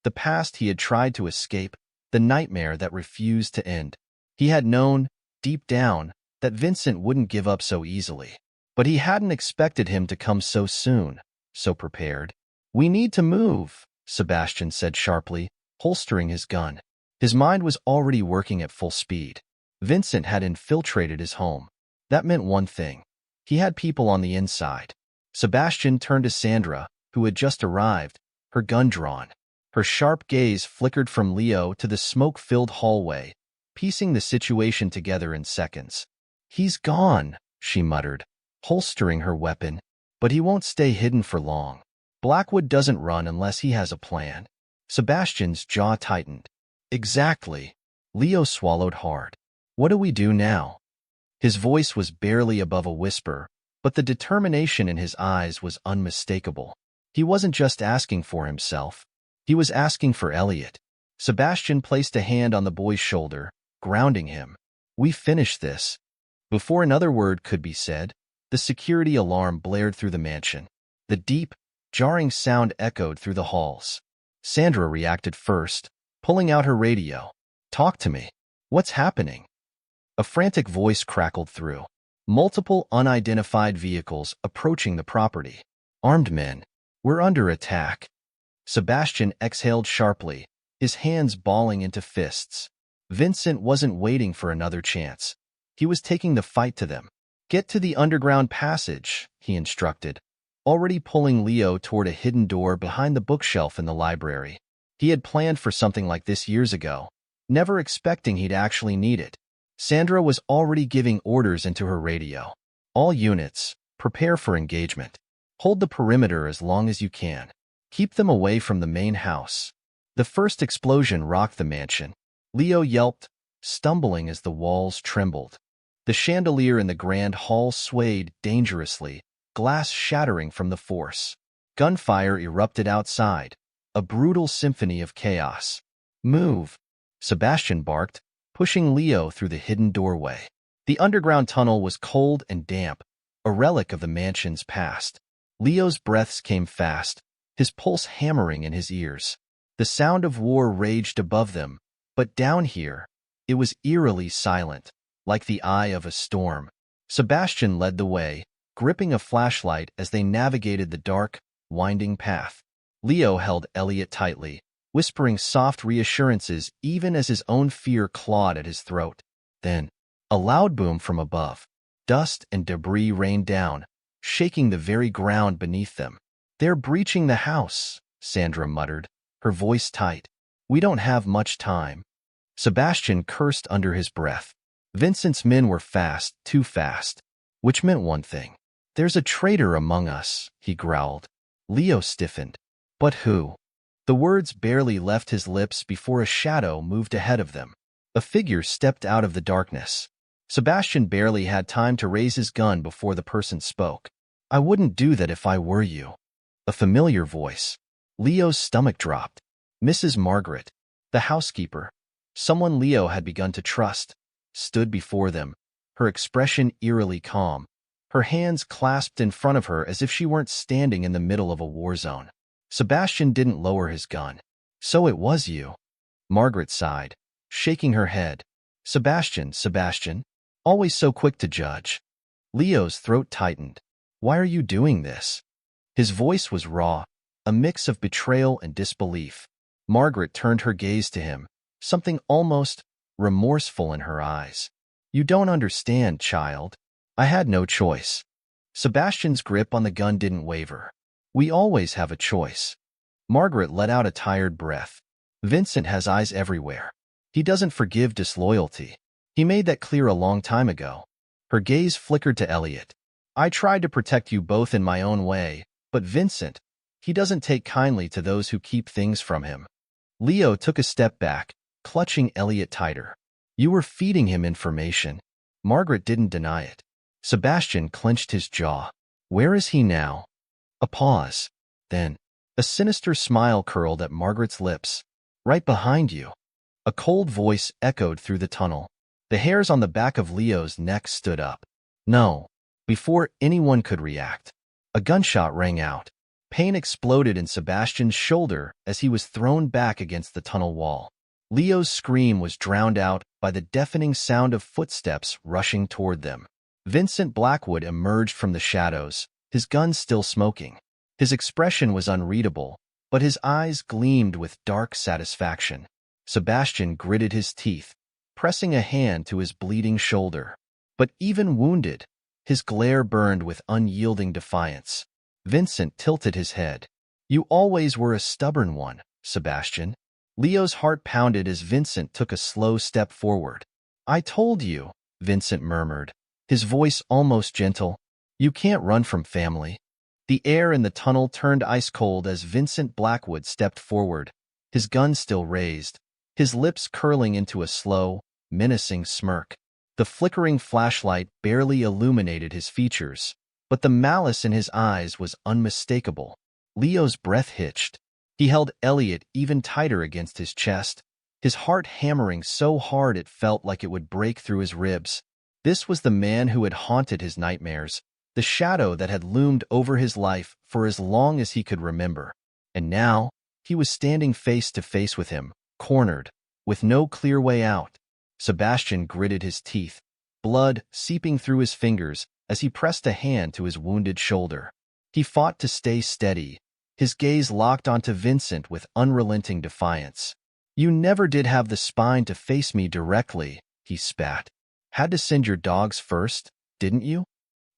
Speaker 1: The past he had tried to escape, the nightmare that refused to end. He had known, deep down, that Vincent wouldn't give up so easily. But he hadn't expected him to come so soon, so prepared. We need to move, Sebastian said sharply, holstering his gun. His mind was already working at full speed. Vincent had infiltrated his home. That meant one thing. He had people on the inside. Sebastian turned to Sandra, who had just arrived, her gun drawn. Her sharp gaze flickered from Leo to the smoke-filled hallway, piecing the situation together in seconds. He's gone, she muttered, holstering her weapon, but he won't stay hidden for long. Blackwood doesn't run unless he has a plan. Sebastian's jaw tightened. Exactly. Leo swallowed hard. What do we do now? His voice was barely above a whisper, but the determination in his eyes was unmistakable. He wasn't just asking for himself. He was asking for Elliot. Sebastian placed a hand on the boy's shoulder, grounding him. We finish this. Before another word could be said, the security alarm blared through the mansion. The deep, jarring sound echoed through the halls. Sandra reacted first, pulling out her radio. Talk to me. What's happening? A frantic voice crackled through. Multiple unidentified vehicles approaching the property. Armed men. We're under attack. Sebastian exhaled sharply, his hands balling into fists. Vincent wasn't waiting for another chance. He was taking the fight to them. Get to the underground passage, he instructed, already pulling Leo toward a hidden door behind the bookshelf in the library. He had planned for something like this years ago, never expecting he'd actually need it. Sandra was already giving orders into her radio. All units, prepare for engagement. Hold the perimeter as long as you can. Keep them away from the main house. The first explosion rocked the mansion. Leo yelped, stumbling as the walls trembled. The chandelier in the grand hall swayed dangerously, glass shattering from the force. Gunfire erupted outside, a brutal symphony of chaos. Move, Sebastian barked, pushing Leo through the hidden doorway. The underground tunnel was cold and damp, a relic of the mansion's past. Leo's breaths came fast, his pulse hammering in his ears. The sound of war raged above them, but down here, it was eerily silent, like the eye of a storm. Sebastian led the way, gripping a flashlight as they navigated the dark, winding path. Leo held Elliot tightly, whispering soft reassurances even as his own fear clawed at his throat. Then, a loud boom from above. Dust and debris rained down, shaking the very ground beneath them. They're breaching the house, Sandra muttered, her voice tight. We don't have much time. Sebastian cursed under his breath. Vincent's men were fast, too fast, which meant one thing. There's a traitor among us, he growled. Leo stiffened. But who? The words barely left his lips before a shadow moved ahead of them. A figure stepped out of the darkness. Sebastian barely had time to raise his gun before the person spoke. I wouldn't do that if I were you. A familiar voice. Leo's stomach dropped. Mrs. Margaret, the housekeeper, someone Leo had begun to trust, stood before them, her expression eerily calm, her hands clasped in front of her as if she weren't standing in the middle of a war zone. Sebastian didn't lower his gun. "So it was you," Margaret sighed, shaking her head. Sebastian, always so quick to judge." Leo's throat tightened. "Why are you doing this?" His voice was raw, a mix of betrayal and disbelief. Margaret turned her gaze to him, something almost remorseful in her eyes. "You don't understand, child. I had no choice." Sebastian's grip on the gun didn't waver. "We always have a choice." Margaret let out a tired breath. "Vincent has eyes everywhere. He doesn't forgive disloyalty. He made that clear a long time ago." Her gaze flickered to Elliot. "I tried to protect you both in my own way, but Vincent, he doesn't take kindly to those who keep things from him." Leo took a step back, clutching Elliot tighter. "You were feeding him information." Margaret didn't deny it. Sebastian clenched his jaw. "Where is he now?" A pause. Then, a sinister smile curled at Margaret's lips. "Right behind you." A cold voice echoed through the tunnel. The hairs on the back of Leo's neck stood up. "No." Before anyone could react, a gunshot rang out. Pain exploded in Sebastian's shoulder as he was thrown back against the tunnel wall. Leo's scream was drowned out by the deafening sound of footsteps rushing toward them. Vincent Blackwood emerged from the shadows, his gun still smoking. His expression was unreadable, but his eyes gleamed with dark satisfaction. Sebastian gritted his teeth, pressing a hand to his bleeding shoulder. But even wounded, his glare burned with unyielding defiance. Vincent tilted his head. "You always were a stubborn one, Sebastian." Leo's heart pounded as Vincent took a slow step forward. "I told you," Vincent murmured, his voice almost gentle. "You can't run from family." The air in the tunnel turned ice-cold as Vincent Blackwood stepped forward, his gun still raised, his lips curling into a slow, menacing smirk. The flickering flashlight barely illuminated his features, but the malice in his eyes was unmistakable. Leo's breath hitched. He held Elliot even tighter against his chest, his heart hammering so hard it felt like it would break through his ribs. This was the man who had haunted his nightmares, the shadow that had loomed over his life for as long as he could remember. And now, he was standing face to face with him, cornered, with no clear way out. Sebastian gritted his teeth, blood seeping through his fingers as he pressed a hand to his wounded shoulder. He fought to stay steady, his gaze locked onto Vincent with unrelenting defiance. "You never did have the spine to face me directly," he spat. "Had to send your dogs first, didn't you?"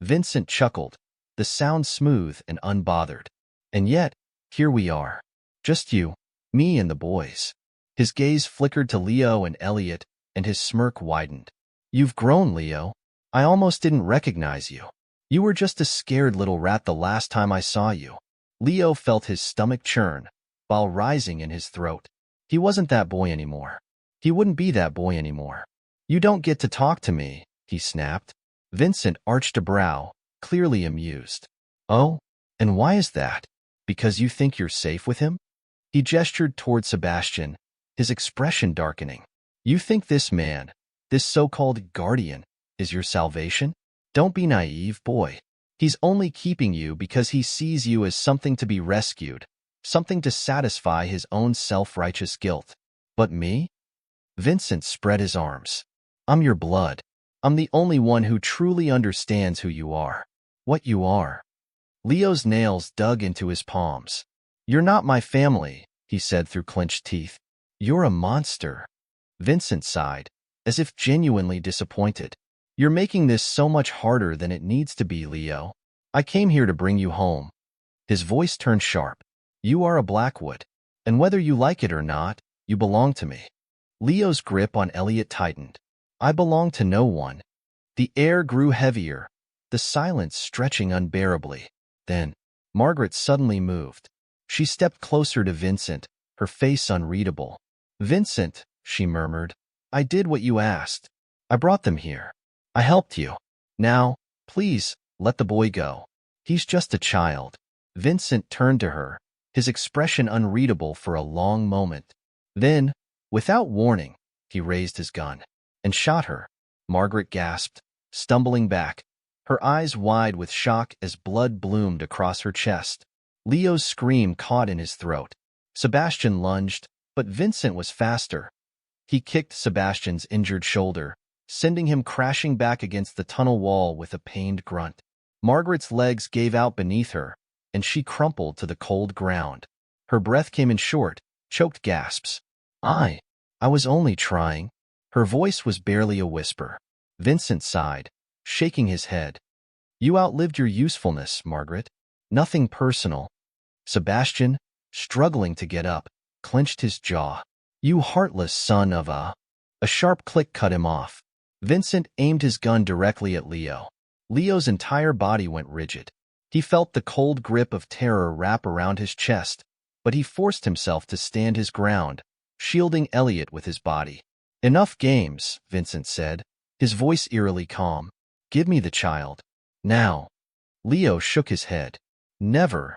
Speaker 1: Vincent chuckled, the sound smooth and unbothered. "And yet, here we are. Just you, me and the boys." His gaze flickered to Leo and Elliot, and his smirk widened. "You've grown, Leo. I almost didn't recognize you. You were just a scared little rat the last time I saw you." Leo felt his stomach churn, while rising in his throat. He wasn't that boy anymore. He wouldn't be that boy anymore. "You don't get to talk to me," he snapped. Vincent arched a brow, clearly amused. "Oh? And why is that? Because you think you're safe with him?" He gestured toward Sebastian, his expression darkening. "You think this man, this so-called guardian, is your salvation? Don't be naive, boy. He's only keeping you because he sees you as something to be rescued, something to satisfy his own self-righteous guilt. But me?" Vincent spread his arms. "I'm your blood. I'm the only one who truly understands who you are. What you are." Leo's nails dug into his palms. "You're not my family," he said through clenched teeth. "You're a monster." Vincent sighed, as if genuinely disappointed. "You're making this so much harder than it needs to be, Leo. I came here to bring you home." His voice turned sharp. "You are a Blackwood, and whether you like it or not, you belong to me." Leo's grip on Elliot tightened. "I belong to no one." The air grew heavier, the silence stretching unbearably. Then, Margaret suddenly moved. She stepped closer to Vincent, her face unreadable. "Vincent," she murmured, "I did what you asked. I brought them here. I helped you. Now, please, let the boy go. He's just a child." Vincent turned to her, his expression unreadable for a long moment. Then, without warning, he raised his gun and shot her. Margaret gasped, stumbling back, her eyes wide with shock as blood bloomed across her chest. Leo's scream caught in his throat. Sebastian lunged, but Vincent was faster. He kicked Sebastian's injured shoulder, sending him crashing back against the tunnel wall with a pained grunt. Margaret's legs gave out beneath her, and she crumpled to the cold ground. Her breath came in short, choked gasps. I was only trying." Her voice was barely a whisper. Vincent sighed, shaking his head. "You outlived your usefulness, Margaret. Nothing personal." Sebastian, struggling to get up, clenched his jaw. "You heartless son of a—" A sharp click cut him off. Vincent aimed his gun directly at Leo. Leo's entire body went rigid. He felt the cold grip of terror wrap around his chest, but he forced himself to stand his ground, shielding Elliot with his body. "Enough games," Vincent said, his voice eerily calm. "Give me the child. Now." Leo shook his head. "Never."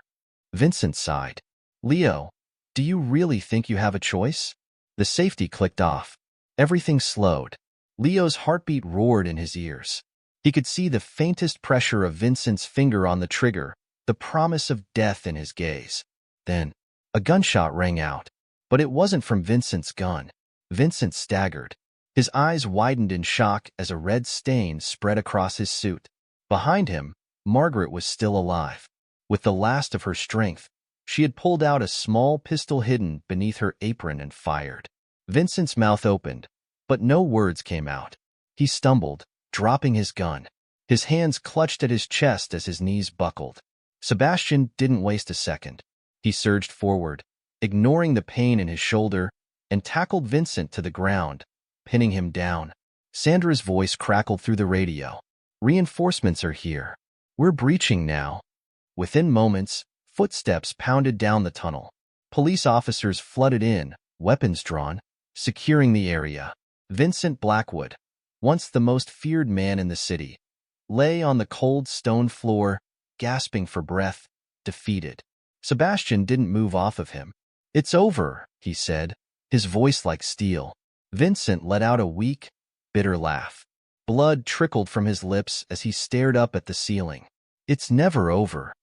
Speaker 1: Vincent sighed. "Leo, do you really think you have a choice?" The safety clicked off. Everything slowed. Leo's heartbeat roared in his ears. He could see the faintest pressure of Vincent's finger on the trigger, the promise of death in his gaze. Then, a gunshot rang out. But it wasn't from Vincent's gun. Vincent staggered. His eyes widened in shock as a red stain spread across his suit. Behind him, Margaret was still alive. With the last of her strength, she had pulled out a small pistol hidden beneath her apron and fired. Vincent's mouth opened, but no words came out. He stumbled, dropping his gun. His hands clutched at his chest as his knees buckled. Sebastian didn't waste a second. He surged forward, ignoring the pain in his shoulder, and tackled Vincent to the ground, pinning him down. Sandra's voice crackled through the radio. "Reinforcements are here. We're breaching now." Within moments, footsteps pounded down the tunnel. Police officers flooded in, weapons drawn, securing the area. Vincent Blackwood, once the most feared man in the city, lay on the cold stone floor, gasping for breath, defeated. Sebastian didn't move off of him. "It's over," he said, his voice like steel. Vincent let out a weak, bitter laugh. Blood trickled from his lips as he stared up at the ceiling. "It's never over."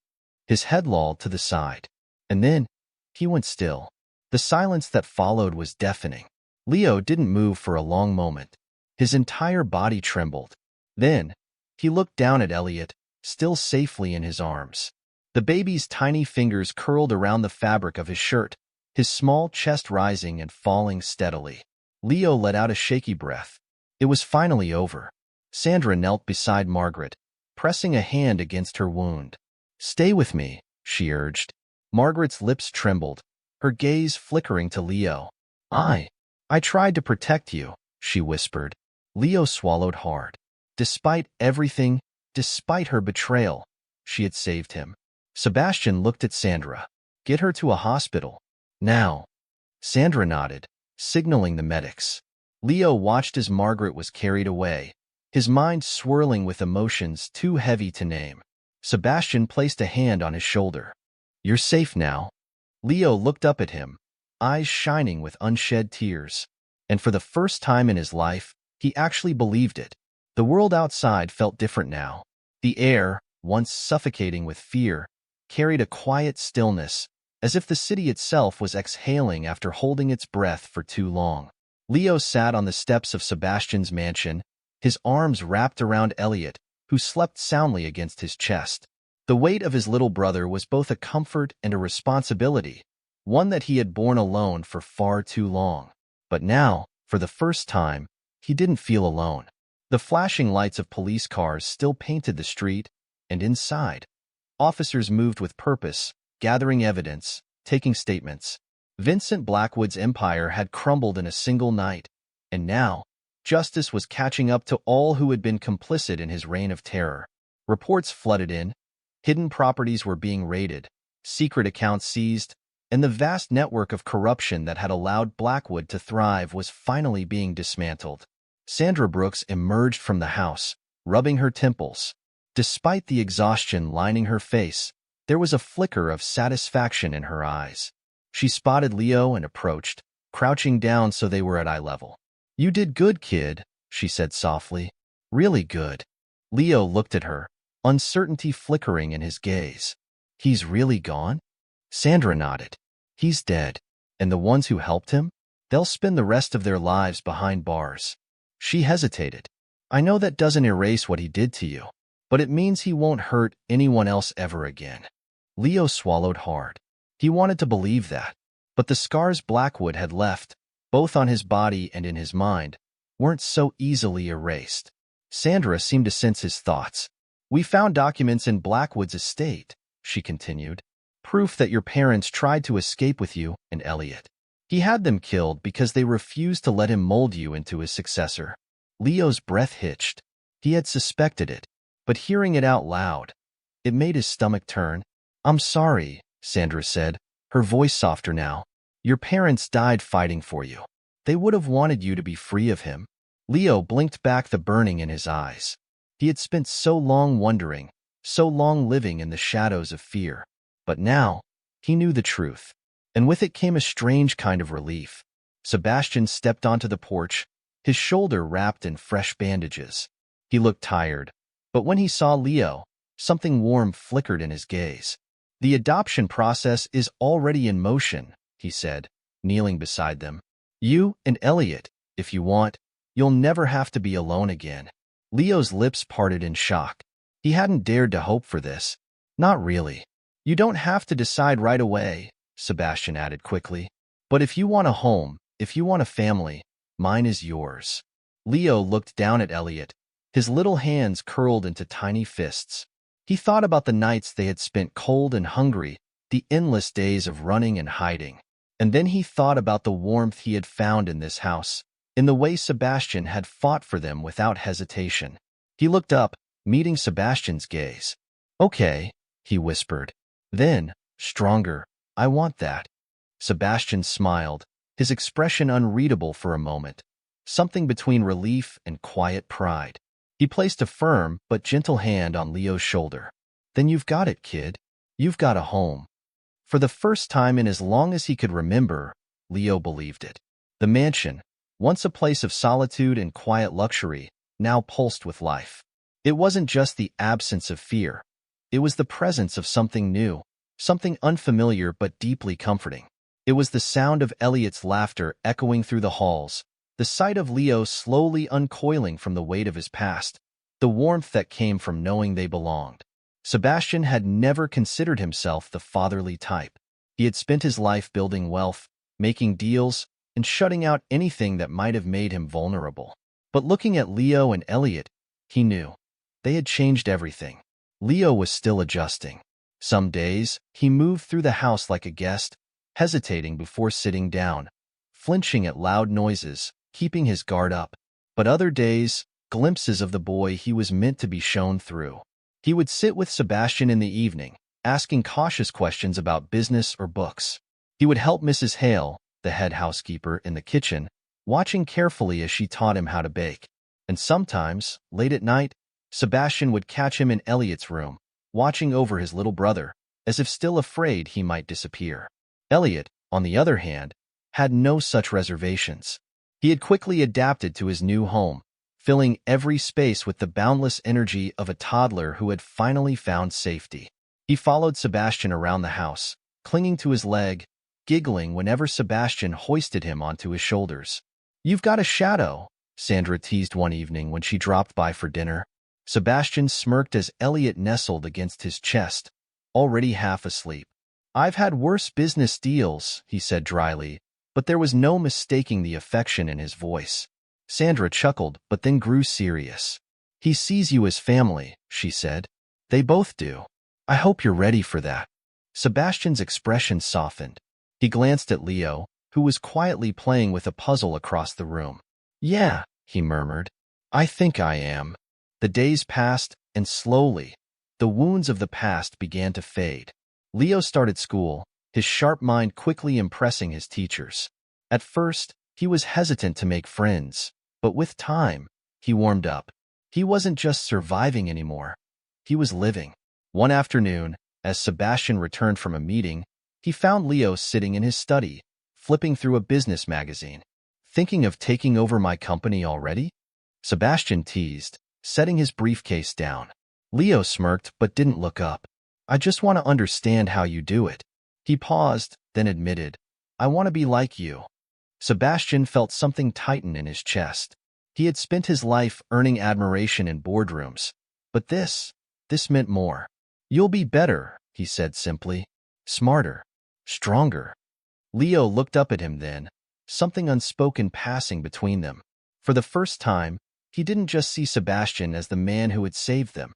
Speaker 1: His head lolled to the side. And then, he went still. The silence that followed was deafening. Leo didn't move for a long moment. His entire body trembled. Then, he looked down at Elliot, still safely in his arms. The baby's tiny fingers curled around the fabric of his shirt, his small chest rising and falling steadily. Leo let out a shaky breath. It was finally over. Sandra knelt beside Margaret, pressing a hand against her wound. "Stay with me," she urged. Margaret's lips trembled, her gaze flickering to Leo. I tried to protect you," she whispered. Leo swallowed hard. Despite everything, despite her betrayal, she had saved him. Sebastian looked at Sandra. "Get her to a hospital. Now." Sandra nodded, signaling the medics. Leo watched as Margaret was carried away, his mind swirling with emotions too heavy to name. Sebastian placed a hand on his shoulder. "You're safe now." Leo looked up at him, eyes shining with unshed tears. And for the first time in his life, he actually believed it. The world outside felt different now. The air, once suffocating with fear, carried a quiet stillness, as if the city itself was exhaling after holding its breath for too long. Leo sat on the steps of Sebastian's mansion, his arms wrapped around Elliot, who slept soundly against his chest. The weight of his little brother was both a comfort and a responsibility, one that he had borne alone for far too long. But now, for the first time, he didn't feel alone. The flashing lights of police cars still painted the street, and inside, officers moved with purpose, gathering evidence, taking statements. Vincent Blackwood's empire had crumbled in a single night, and now, justice was catching up to all who had been complicit in his reign of terror. Reports flooded in, hidden properties were being raided, secret accounts seized, and the vast network of corruption that had allowed Blackwood to thrive was finally being dismantled. Sandra Brooks emerged from the house, rubbing her temples. Despite the exhaustion lining her face, There was a flicker of satisfaction in her eyes. She spotted Leo and approached, crouching down so they were at eye level. "You did good, kid," she said softly. "Really good." Leo looked at her, uncertainty flickering in his gaze. "He's really gone?" Sandra nodded. "He's dead. And the ones who helped him? They'll spend the rest of their lives behind bars." She hesitated. "I know that doesn't erase what he did to you, but it means he won't hurt anyone else ever again." Leo swallowed hard. He wanted to believe that, but the scars Blackwood had left, both on his body and in his mind, weren't so easily erased. Sandra seemed to sense his thoughts. "We found documents in Blackwood's estate," she continued. "Proof that your parents tried to escape with you and Elliot. He had them killed because they refused to let him mold you into his successor." Leo's breath hitched. He had suspected it, but hearing it out loud, it made his stomach turn. "I'm sorry," Sandra said, her voice softer now. "Your parents died fighting for you. They would have wanted you to be free of him." Leo blinked back the burning in his eyes. He had spent so long wondering, so long living in the shadows of fear. But now, he knew the truth, and with it came a strange kind of relief. Sebastian stepped onto the porch, his shoulder wrapped in fresh bandages. He looked tired, but when he saw Leo, something warm flickered in his gaze. "The adoption process is already in motion," he said, kneeling beside them. "You and Elliot, if you want, you'll never have to be alone again." Leo's lips parted in shock. He hadn't dared to hope for this. "Not really. You don't have to decide right away," Sebastian added quickly. "But if you want a home, if you want a family, mine is yours." Leo looked down at Elliot, his little hands curled into tiny fists. He thought about the nights they had spent cold and hungry, the endless days of running and hiding. And then he thought about the warmth he had found in this house, in the way Sebastian had fought for them without hesitation. He looked up, meeting Sebastian's gaze. "Okay," he whispered. Then, stronger, "I want that." Sebastian smiled, his expression unreadable for a moment, something between relief and quiet pride. He placed a firm but gentle hand on Leo's shoulder. "Then you've got it, kid. You've got a home." For the first time in as long as he could remember, Leo believed it. The mansion, once a place of solitude and quiet luxury, now pulsed with life. It wasn't just the absence of fear. It was the presence of something new, something unfamiliar but deeply comforting. It was the sound of Elliot's laughter echoing through the halls, the sight of Leo slowly uncoiling from the weight of his past, the warmth that came from knowing they belonged. Sebastian had never considered himself the fatherly type. He had spent his life building wealth, making deals, and shutting out anything that might have made him vulnerable. But looking at Leo and Elliot, he knew. They had changed everything. Leo was still adjusting. Some days, he moved through the house like a guest, hesitating before sitting down, flinching at loud noises, keeping his guard up. But other days, glimpses of the boy he was meant to be shown through. He would sit with Sebastian in the evening, asking cautious questions about business or books. He would help Mrs. Hale, the head housekeeper, in the kitchen, watching carefully as she taught him how to bake. And sometimes, late at night, Sebastian would catch him in Elliot's room, watching over his little brother, as if still afraid he might disappear. Elliot, on the other hand, had no such reservations. He had quickly adapted to his new home, filling every space with the boundless energy of a toddler who had finally found safety. He followed Sebastian around the house, clinging to his leg, giggling whenever Sebastian hoisted him onto his shoulders. "You've got a shadow," Sandra teased one evening when she dropped by for dinner. Sebastian smirked as Elliot nestled against his chest, already half asleep. "I've had worse business deals," he said dryly, but there was no mistaking the affection in his voice. Sandra chuckled, but then grew serious. "He sees you as family," she said. "They both do. I hope you're ready for that." Sebastian's expression softened. He glanced at Leo, who was quietly playing with a puzzle across the room. "Yeah," he murmured. "I think I am." The days passed, and slowly, the wounds of the past began to fade. Leo started school, his sharp mind quickly impressing his teachers. At first, he was hesitant to make friends, but with time, he warmed up. He wasn't just surviving anymore. He was living. One afternoon, As Sebastian returned from a meeting, he found Leo sitting in his study, flipping through a business magazine. "Thinking of taking over my company already?" Sebastian teased, setting his briefcase down. Leo smirked but didn't look up. "I just want to understand how you do it." He paused, then admitted, "I want to be like you." Sebastian felt something tighten in his chest. He had spent his life earning admiration in boardrooms. But this meant more. "You'll be better," he said simply. "Smarter. Stronger." Leo looked up at him then, something unspoken passing between them. For the first time, he didn't just see Sebastian as the man who had saved them.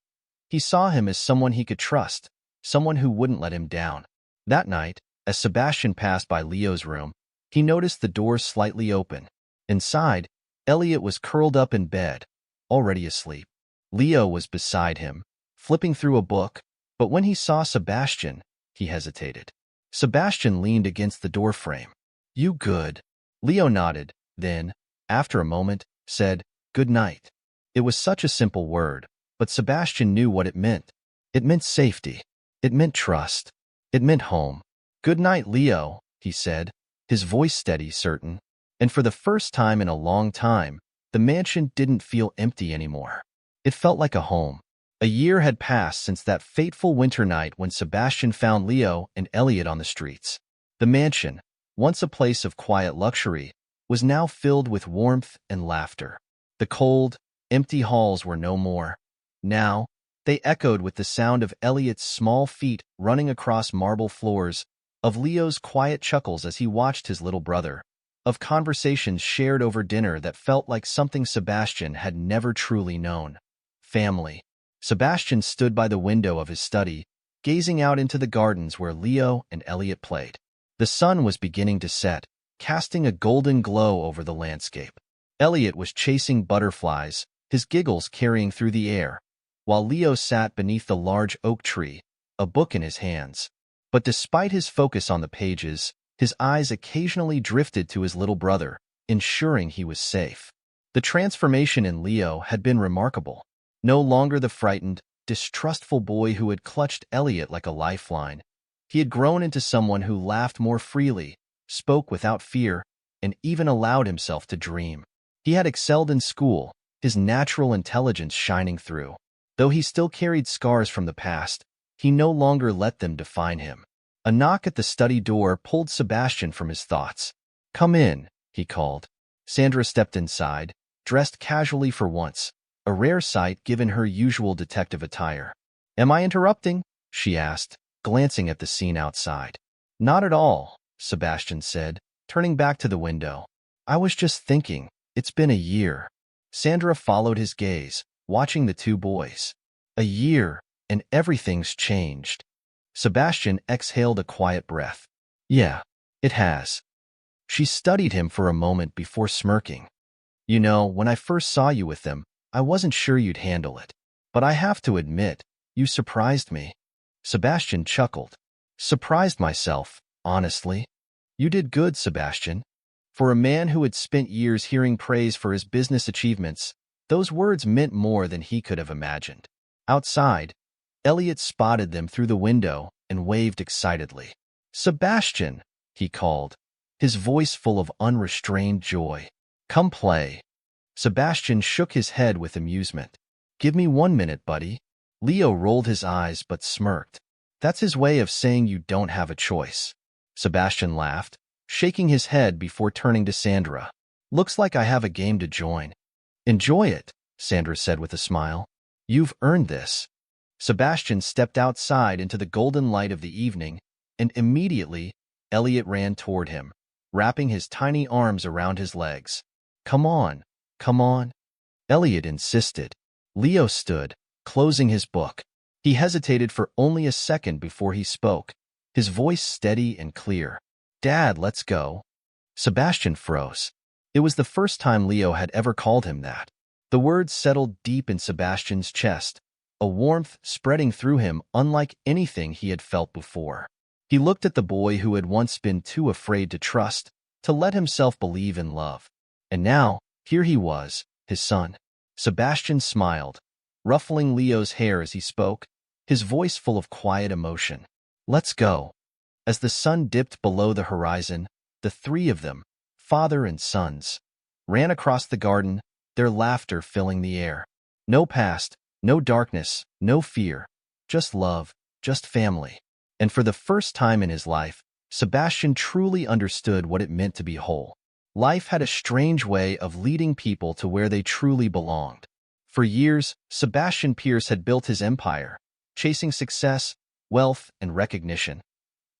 Speaker 1: He saw him as someone he could trust, someone who wouldn't let him down. That night, as Sebastian passed by Leo's room, he noticed the door slightly open. Inside, Elliot was curled up in bed, already asleep. Leo was beside him, flipping through a book, but when he saw Sebastian, he hesitated. Sebastian leaned against the doorframe. "You good?" Leo nodded, then, after a moment, said, "Good night." It was such a simple word, but Sebastian knew what it meant. It meant safety. It meant trust. It meant home. "Good night, Leo," he said, his voice steady, certain. And for the first time in a long time, the mansion didn't feel empty anymore. It felt like a home. A year had passed since that fateful winter night when Sebastian found Leo and Elliot on the streets. The mansion, once a place of quiet luxury, was now filled with warmth and laughter. The cold, empty halls were no more. Now, they echoed with the sound of Elliot's small feet running across marble floors, of Leo's quiet chuckles as he watched his little brother, of conversations shared over dinner that felt like something Sebastian had never truly known. Family. Sebastian stood by the window of his study, gazing out into the gardens where Leo and Elliot played. The sun was beginning to set, casting a golden glow over the landscape. Elliot was chasing butterflies, his giggles carrying through the air, while Leo sat beneath the large oak tree, a book in his hands. But despite his focus on the pages, his eyes occasionally drifted to his little brother, ensuring he was safe. The transformation in Leo had been remarkable. No longer the frightened, distrustful boy who had clutched Elliot like a lifeline. He had grown into someone who laughed more freely, spoke without fear, and even allowed himself to dream. He had excelled in school, his natural intelligence shining through. Though he still carried scars from the past, he no longer let them define him. A knock at the study door pulled Sebastian from his thoughts. "Come in," he called. Sandra stepped inside, dressed casually for once, a rare sight given her usual detective attire. "Am I interrupting?" she asked, glancing at the scene outside. "Not at all," Sebastian said, turning back to the window. "I was just thinking, it's been a year." Sandra followed his gaze, watching the two boys. "A year, and everything's changed." Sebastian exhaled a quiet breath. "Yeah, it has." She studied him for a moment before smirking. "You know, when I first saw you with them, I wasn't sure you'd handle it. But I have to admit, you surprised me." Sebastian chuckled. "Surprised myself, honestly." "You did good, Sebastian." For a man who had spent years hearing praise for his business achievements, those words meant more than he could have imagined. Outside, Elliot spotted them through the window and waved excitedly. "Sebastian," he called, his voice full of unrestrained joy. "Come play." Sebastian shook his head with amusement. "Give me 1 minute, buddy." Leo rolled his eyes but smirked. "That's his way of saying you don't have a choice." Sebastian laughed, shaking his head before turning to Sandra. "Looks like I have a game to join." "Enjoy it," Sandra said with a smile. "You've earned this." Sebastian stepped outside into the golden light of the evening, and immediately, Elliot ran toward him, wrapping his tiny arms around his legs. "Come on, come on." Elliot insisted. Leo stood, closing his book. He hesitated for only a second before he spoke, his voice steady and clear. "Dad, let's go." Sebastian froze. It was the first time Leo had ever called him that. The words settled deep in Sebastian's chest, a warmth spreading through him unlike anything he had felt before. He looked at the boy who had once been too afraid to trust, to let himself believe in love. And now, here he was, his son. Sebastian smiled, ruffling Leo's hair as he spoke, his voice full of quiet emotion. "Let's go." As the sun dipped below the horizon, the three of them, father and sons, ran across the garden, their laughter filling the air. No past, no darkness, no fear, just love, just family. And for the first time in his life, Sebastian truly understood what it meant to be whole. Life had a strange way of leading people to where they truly belonged. For years, Sebastian Pierce had built his empire, chasing success, wealth, and recognition,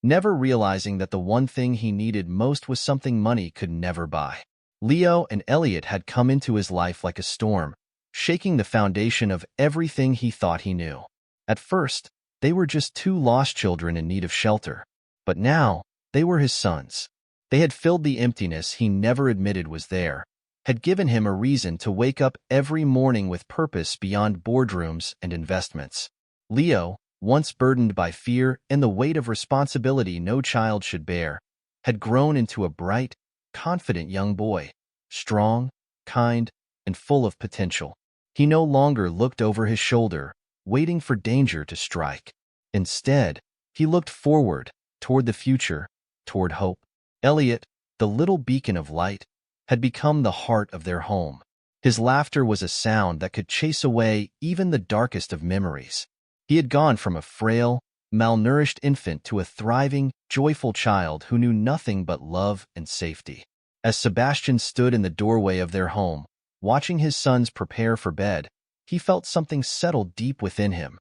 Speaker 1: never realizing that the one thing he needed most was something money could never buy. Leo and Elliot had come into his life like a storm, shaking the foundation of everything he thought he knew. At first, they were just two lost children in need of shelter. But now, they were his sons. They had filled the emptiness he never admitted was there, had given him a reason to wake up every morning with purpose beyond boardrooms and investments. Leo, once burdened by fear and the weight of responsibility no child should bear, had grown into a bright, confident young boy, strong, kind, and full of potential. He no longer looked over his shoulder, waiting for danger to strike. Instead, he looked forward, toward the future, toward hope. Elliot, the little beacon of light, had become the heart of their home. His laughter was a sound that could chase away even the darkest of memories. He had gone from a frail, malnourished infant to a thriving, joyful child who knew nothing but love and safety. As Sebastian stood in the doorway of their home, watching his sons prepare for bed, he felt something settle deep within him,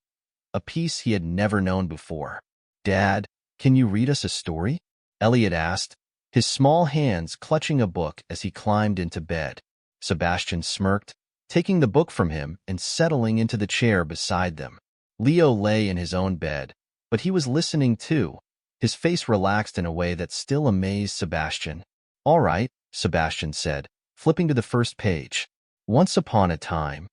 Speaker 1: a peace he had never known before. "Dad, can you read us a story?" Elliot asked, his small hands clutching a book as he climbed into bed. Sebastian smirked, taking the book from him and settling into the chair beside them. Leo lay in his own bed, but he was listening too, his face relaxed in a way that still amazed Sebastian. "All right," Sebastian said, flipping to the first page. "Once upon a time,"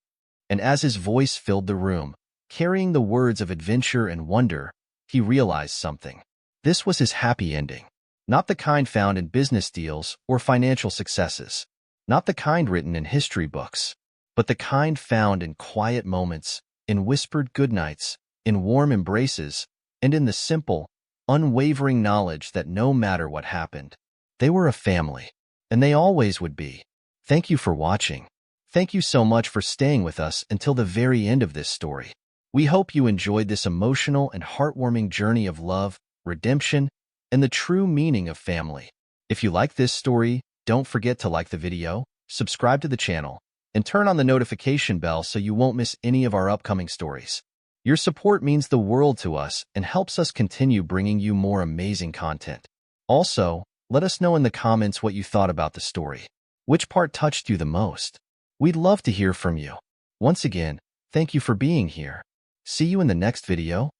Speaker 1: and as his voice filled the room, carrying the words of adventure and wonder, he realized something. This was his happy ending. Not the kind found in business deals or financial successes. Not the kind written in history books, but the kind found in quiet moments, in whispered goodnights, in warm embraces, and in the simple, unwavering knowledge that no matter what happened, they were a family, and they always would be. Thank you for watching. Thank you so much for staying with us until the very end of this story. We hope you enjoyed this emotional and heartwarming journey of love, redemption, and the true meaning of family. If you like this story, don't forget to like the video, subscribe to the channel, and turn on the notification bell so you won't miss any of our upcoming stories. Your support means the world to us and helps us continue bringing you more amazing content. Also, let us know in the comments what you thought about the story. Which part touched you the most? We'd love to hear from you. Once again, thank you for being here. See you in the next video.